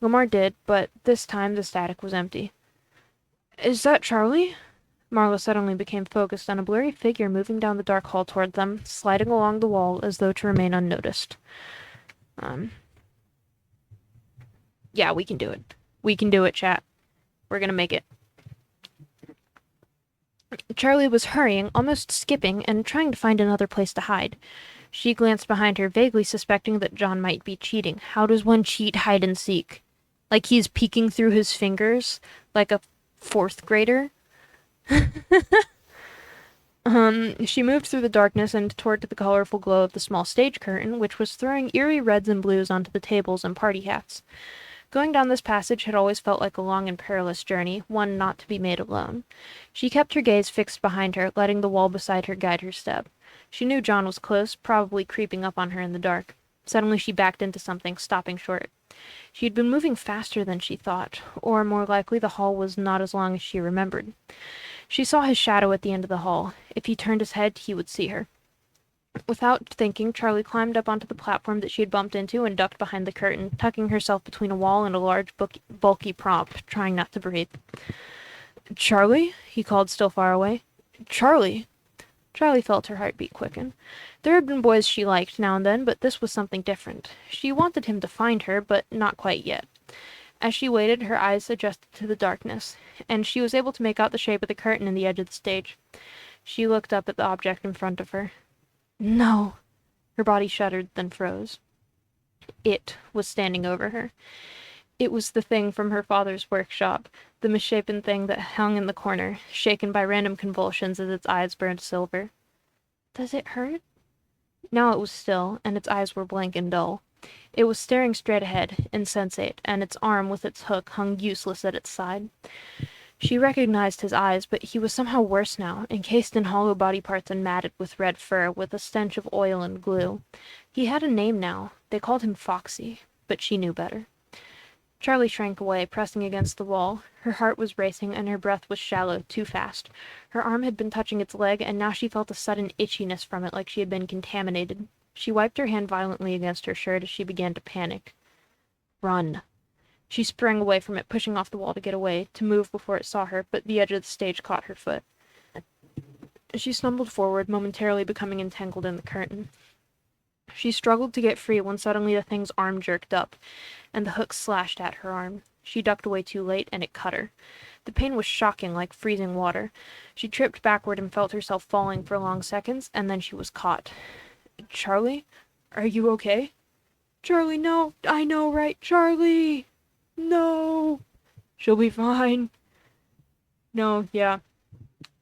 Lamar did, but this time the static was empty. Is that Charlie? Marla suddenly became focused on a blurry figure moving down the dark hall toward them, sliding along the wall as though to remain unnoticed. Yeah, we can do it. We can do it, chat. We're gonna make it. Charlie was hurrying, almost skipping, and trying to find another place to hide. She glanced behind her, vaguely suspecting that John might be cheating. How does one cheat hide and seek? Like he's peeking through his fingers, like a 4th grader? She moved through the darkness and toward the colorful glow of the small stage curtain, which was throwing eerie reds and blues onto the tables and party hats. Going down this passage had always felt like a long and perilous journey, one not to be made alone. She kept her gaze fixed behind her, letting the wall beside her guide her step. She knew John was close, probably creeping up on her in the dark. Suddenly she backed into something, stopping short. She had been moving faster than she thought, or more likely the hall was not as long as she remembered. She saw his shadow at the end of the hall. If he turned his head, he would see her. Without thinking, Charlie climbed up onto the platform that she had bumped into and ducked behind the curtain, tucking herself between a wall and a large, bulky prop, trying not to breathe. Charlie? He called, still far away. Charlie! Charlie felt her heartbeat quicken. There had been boys she liked now and then, but this was something different. She wanted him to find her, but not quite yet. As she waited, her eyes adjusted to the darkness, and she was able to make out the shape of the curtain in the edge of the stage. She looked up at the object in front of her. No. Her body shuddered, then froze. It was standing over her. It was the thing from her father's workshop, the misshapen thing that hung in the corner, shaken by random convulsions as its eyes burned silver. Does it hurt? Now it was still, and its eyes were blank and dull. It was staring straight ahead, insensate, and its arm with its hook hung useless at its side. She recognized his eyes, but he was somehow worse now, encased in hollow body parts and matted with red fur, with a stench of oil and glue. He had a name now. They called him Foxy, but she knew better. Charlie shrank away, pressing against the wall. Her heart was racing, and her breath was shallow, too fast. Her arm had been touching its leg, and now she felt a sudden itchiness from it, like she had been contaminated. She wiped her hand violently against her shirt as she began to panic. Run. She sprang away from it, pushing off the wall to get away, to move before it saw her, but the edge of the stage caught her foot. She stumbled forward, momentarily becoming entangled in the curtain. She struggled to get free when suddenly the thing's arm jerked up, and the hook slashed at her arm. She ducked away too late, and it cut her. The pain was shocking, like freezing water. She tripped backward and felt herself falling for long seconds, and then she was caught. Charlie? Are you okay? Charlie, no! I know, right? Charlie! No! She'll be fine. No, yeah.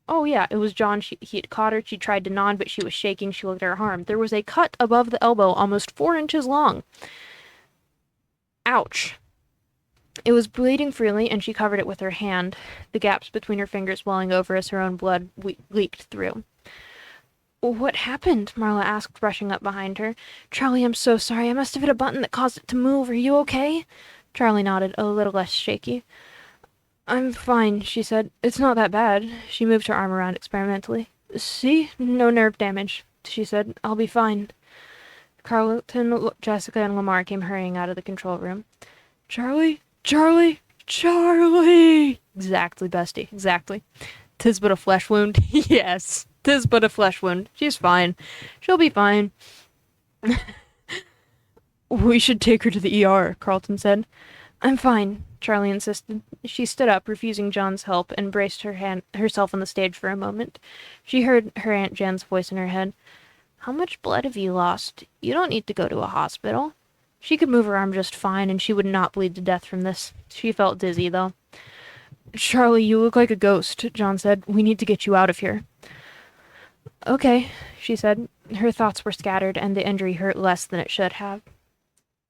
Oh, yeah, it was John. He had caught her. She tried to nod, but she was shaking. She looked at her arm. There was a cut above the elbow, almost 4 inches long. Ouch. It was bleeding freely, and she covered it with her hand, the gaps between her fingers welling over as her own blood leaked through. What happened? Marla asked, rushing up behind her. Charlie, I'm so sorry. I must have hit a button that caused it to move. Are you okay? Charlie nodded, a little less shaky. I'm fine, she said. It's not that bad. She moved her arm around experimentally. See? No nerve damage, she said. I'll be fine. Carlton, Jessica, and Lamar came hurrying out of the control room. Charlie? Charlie? Charlie! Exactly, bestie. Exactly. 'Tis but a flesh wound. Yes. 'Tis but a flesh wound. She's fine. She'll be fine. We should take her to the ER, Carlton said. I'm fine, Charlie insisted. She stood up, refusing John's help, and braced herself on the stage for a moment. She heard her Aunt Jan's voice in her head. How much blood have you lost? You don't need to go to a hospital. She could move her arm just fine, and she would not bleed to death from this. She felt dizzy, though. Charlie, you look like a ghost, John said. We need to get you out of here. Okay, she said. Her thoughts were scattered, and the injury hurt less than it should have.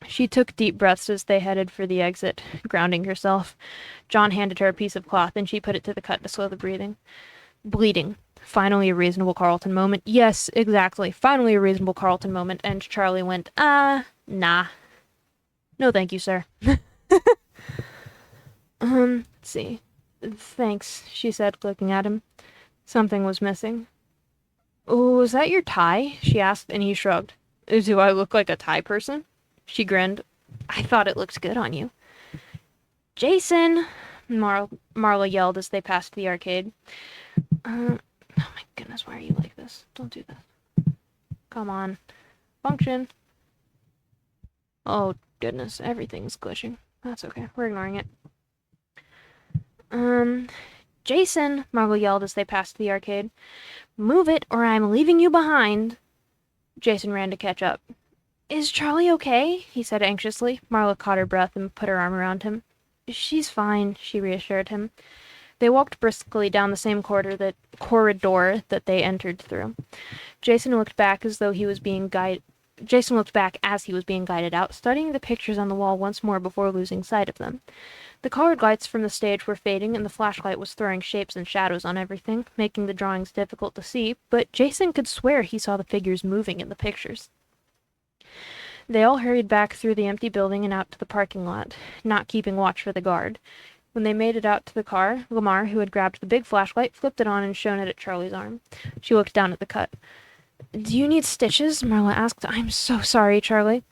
She took deep breaths as they headed for the exit, grounding herself. John handed her a piece of cloth, and she put it to the cut to slow the breathing. Bleeding. Finally a reasonable Carlton moment. Yes, exactly. Finally a reasonable Carlton moment, and Charlie went, nah. No thank you, sir. Let's see. Thanks, she said, looking at him. Something was missing. Oh, was that your tie? She asked, and he shrugged. Do I look like a tie person? She grinned. I thought it looked good on you. Jason! Marla yelled as they passed the arcade. Oh my goodness, why are you like this? Don't do that. Come on. Function. Oh, goodness, everything's glitching. That's okay, we're ignoring it. Jason! Marla yelled as they passed the arcade. Move it, or I'm leaving you behind. Jason ran to catch up. Is Charlie okay? He said anxiously. Marla caught her breath and put her arm around him. She's fine, she reassured him. They walked briskly down the same corridor that they entered through. Jason looked back as he was being guided out, studying the pictures on the wall once more before losing sight of them. The colored lights from the stage were fading, and the flashlight was throwing shapes and shadows on everything, making the drawings difficult to see, but Jason could swear he saw the figures moving in the pictures. They all hurried back through the empty building and out to the parking lot, not keeping watch for the guard. When they made it out to the car, Lamar, who had grabbed the big flashlight, flipped it on and shone it at Charlie's arm. She looked down at the cut. Do you need stitches? Marla asked. I'm so sorry, Charlie.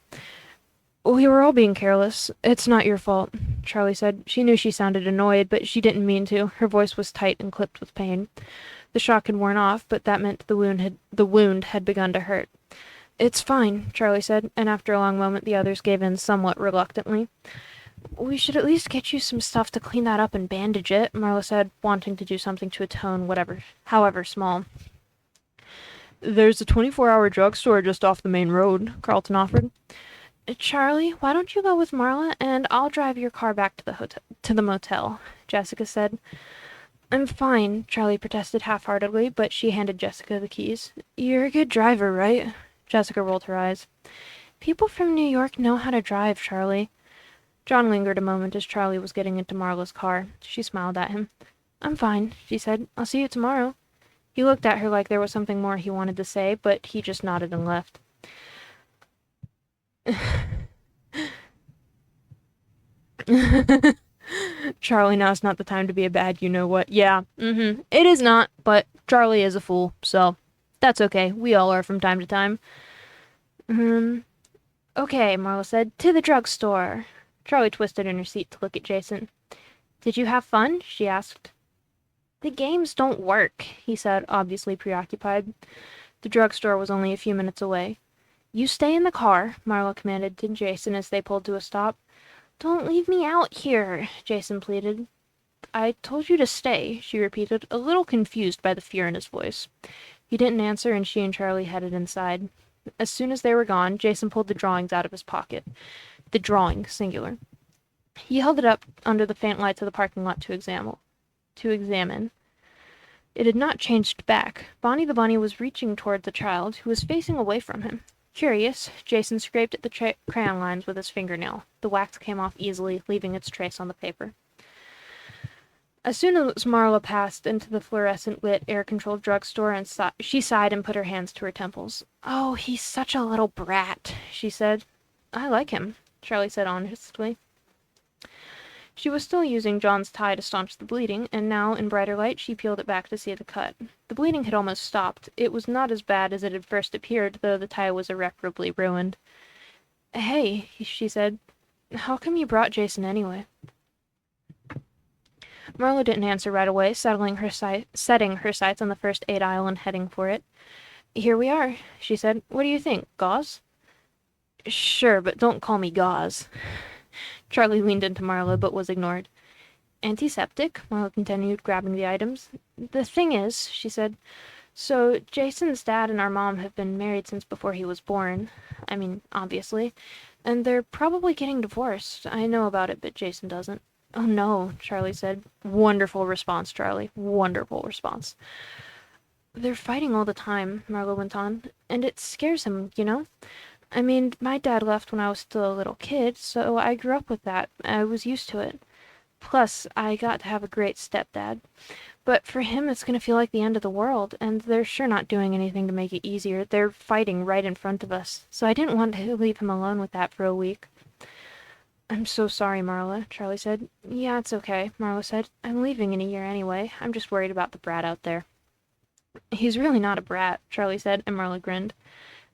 We were all being careless. It's not your fault, Charlie said. She knew she sounded annoyed, but she didn't mean to. Her voice was tight and clipped with pain. The shock had worn off, but that meant the wound had begun to hurt. "It's fine," Charlie said, and after a long moment the others gave in somewhat reluctantly. "We should at least get you some stuff to clean that up and bandage it," Marla said, wanting to do something to atone however small. "There's a 24-hour drugstore just off the main road," Carlton offered. "Charlie, why don't you go with Marla, and I'll drive your car back to the motel," Jessica said. "I'm fine," Charlie protested half-heartedly, but she handed Jessica the keys. "You're a good driver, right?" Jessica rolled her eyes. "People from New York know how to drive, Charlie." John lingered a moment as Charlie was getting into Marla's car. She smiled at him. "I'm fine," she said. "I'll see you tomorrow." He looked at her like there was something more he wanted to say, but he just nodded and left. "Charlie, now's not the time to be a bad you-know-what." "Yeah, it is not, but Charlie is a fool, so that's okay. We all are from time to time." "Okay," Marla said. "To the drugstore." Charlie twisted in her seat to look at Jason. "Did you have fun?" she asked. "The games don't work," he said, obviously preoccupied. The drugstore was only a few minutes away. "You stay in the car," Marla commanded to Jason as they pulled to a stop. "Don't leave me out here," Jason pleaded. "I told you to stay," she repeated, a little confused by the fear in his voice. He didn't answer, and she and Charlie headed inside. As soon as they were gone, Jason pulled the drawings out of his pocket. The drawing, singular. He held it up under the faint lights of the parking lot to examine. It had not changed back. Bonnie the bunny was reaching toward the child, who was facing away from him. Curious, Jason scraped at the crayon lines with his fingernail. The wax came off easily, leaving its trace on the paper. As soon as Marla passed into the fluorescent-lit, air-controlled drugstore, and she sighed and put her hands to her temples. "Oh, he's such a little brat," she said. "I like him," Charlie said honestly. She was still using John's tie to staunch the bleeding, and now, in brighter light, she peeled it back to see the cut. The bleeding had almost stopped. It was not as bad as it had first appeared, though the tie was irreparably ruined. "Hey," she said. "How come you brought Jason anyway?" Marla didn't answer right away, setting her sights on the first aid aisle and heading for it. "Here we are," she said. "What do you think? Gauze?" "Sure, but don't call me Gauze." Charlie leaned into Marla, but was ignored. "Antiseptic?" Marla continued, grabbing the items. "The thing is," she said, "so Jason's dad and our mom have been married since before he was born. I mean, obviously. And they're probably getting divorced. I know about it, but Jason doesn't." "Oh no," Charlie said. "Wonderful response, Charlie. Wonderful response." "They're fighting all the time," Marla went on, "and it scares him, you know? I mean, my dad left when I was still a little kid, so I grew up with that. I was used to it. Plus, I got to have a great stepdad. But for him, it's gonna feel like the end of the world, and they're sure not doing anything to make it easier. They're fighting right in front of us, so I didn't want to leave him alone with that for a week." "I'm so sorry, Marla," Charlie said. "Yeah, it's okay," Marla said. "I'm leaving in a year anyway. I'm just worried about the brat out there." "He's really not a brat," Charlie said, and Marla grinned.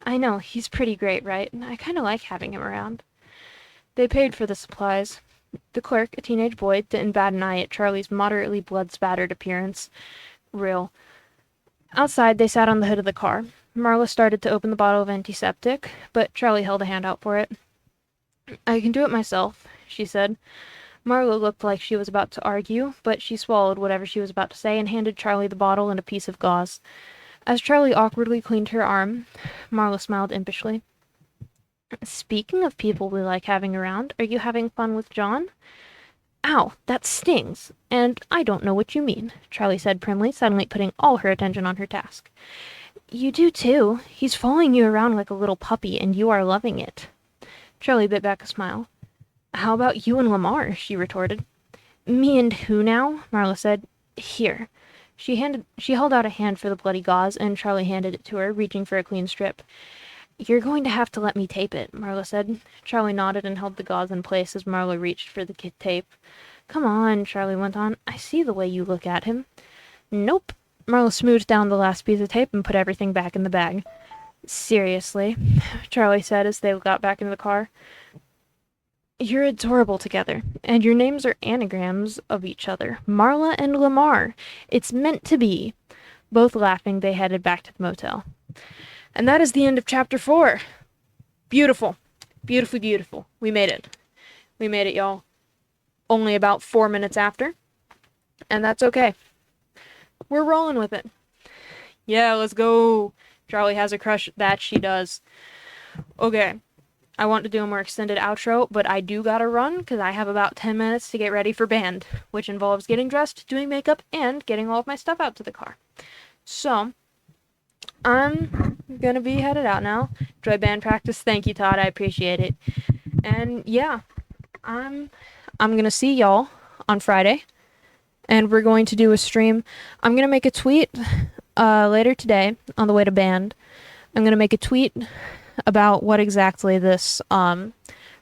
"I know, he's pretty great, right? I kinda like having him around." They paid for the supplies. The clerk, a teenage boy, didn't bat an eye at Charlie's moderately blood-spattered appearance. Real. Outside, they sat on the hood of the car. Marla started to open the bottle of antiseptic, but Charlie held a hand out for it. "I can do it myself," she said. Marla looked like she was about to argue, but she swallowed whatever she was about to say and handed Charlie the bottle and a piece of gauze. As Charlie awkwardly cleaned her arm, Marla smiled impishly. "Speaking of people we like having around, are you having fun with John?" "Ow, that stings, and I don't know what you mean," Charlie said primly, suddenly putting all her attention on her task. "You do too. He's following you around like a little puppy, and you are loving it." Charlie bit back a smile. "How about you and Lamar?" she retorted. "Me and who now?" Marla said. "Here." She held out a hand for the bloody gauze, and Charlie handed it to her, reaching for a clean strip. "You're going to have to let me tape it," Marla said. Charlie nodded and held the gauze in place as Marla reached for the tape. "Come on," Charlie went on. "I see the way you look at him." "Nope." Marla smoothed down the last piece of tape and put everything back in the bag. "Seriously," Charlie said as they got back into the car. "You're adorable together, and your names are anagrams of each other. Marla and Lamar. It's meant to be." Both laughing, they headed back to the motel. And that is the end of chapter 4. Beautiful. Beautifully beautiful. We made it. We made it, y'all. Only about 4 minutes after. And that's okay. We're rolling with it. Yeah, let's go. Charlie has a crush. That she does. Okay. I want to do a more extended outro, but I do gotta run because I have about 10 minutes to get ready for band, which involves getting dressed, doing makeup, and getting all of my stuff out to the car. So, I'm gonna be headed out now. Enjoy band practice. Thank you, Todd. I appreciate it. And yeah, I'm gonna see y'all on Friday, and we're going to do a stream. I'm gonna make a tweet later today on the way to band. I'm gonna make a tweet about what exactly this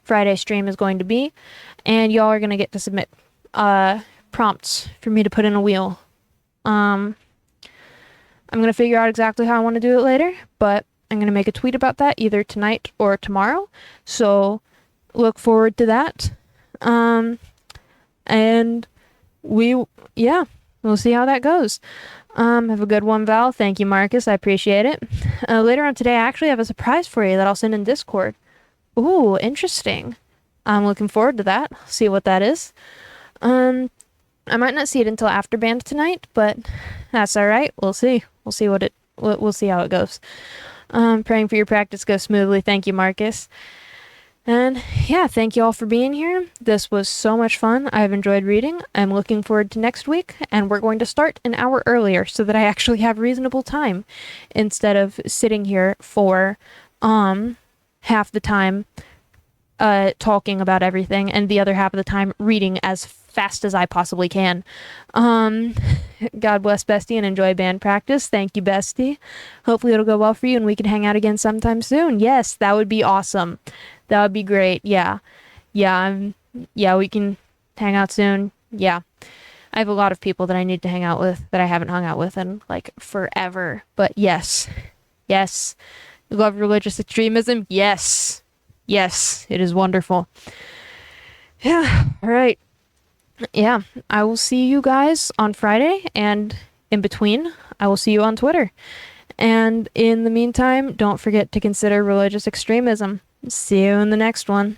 Friday stream is going to be, and y'all are gonna get to submit prompts for me to put in a wheel. I'm gonna figure out exactly how I want to do it later, but I'm gonna make a tweet about that either tonight or tomorrow. So look forward to that. And we'll see how that goes. Have a good one, Val. Thank you, Marcus. I appreciate it. Later on today, I actually have a surprise for you that I'll send in Discord. Ooh, interesting. I'm looking forward to that. See what that is. I might not see it until after band tonight, but that's all right. We'll see. We'll see we'll see how it goes. Praying for your practice goes smoothly. Thank you, Marcus. And yeah, thank you all for being here. This was so much fun. I've enjoyed reading. I'm looking forward to next week, and we're going to start an hour earlier so that I actually have reasonable time instead of sitting here for half the time talking about everything and the other half of the time reading as fast as I possibly can. God bless, Bestie, and enjoy band practice. Thank you, Bestie. Hopefully it'll go well for you and we can hang out again sometime soon. Yes, that would be awesome. That would be great. Yeah, we can hang out soon. Yeah. I have a lot of people that I need to hang out with that I haven't hung out with in like forever. But yes. Love religious extremism. Yes, it is wonderful. Yeah, all right. Yeah, I will see you guys on Friday, and in between, I will see you on Twitter. And in the meantime, don't forget to consider religious extremism. See you in the next one.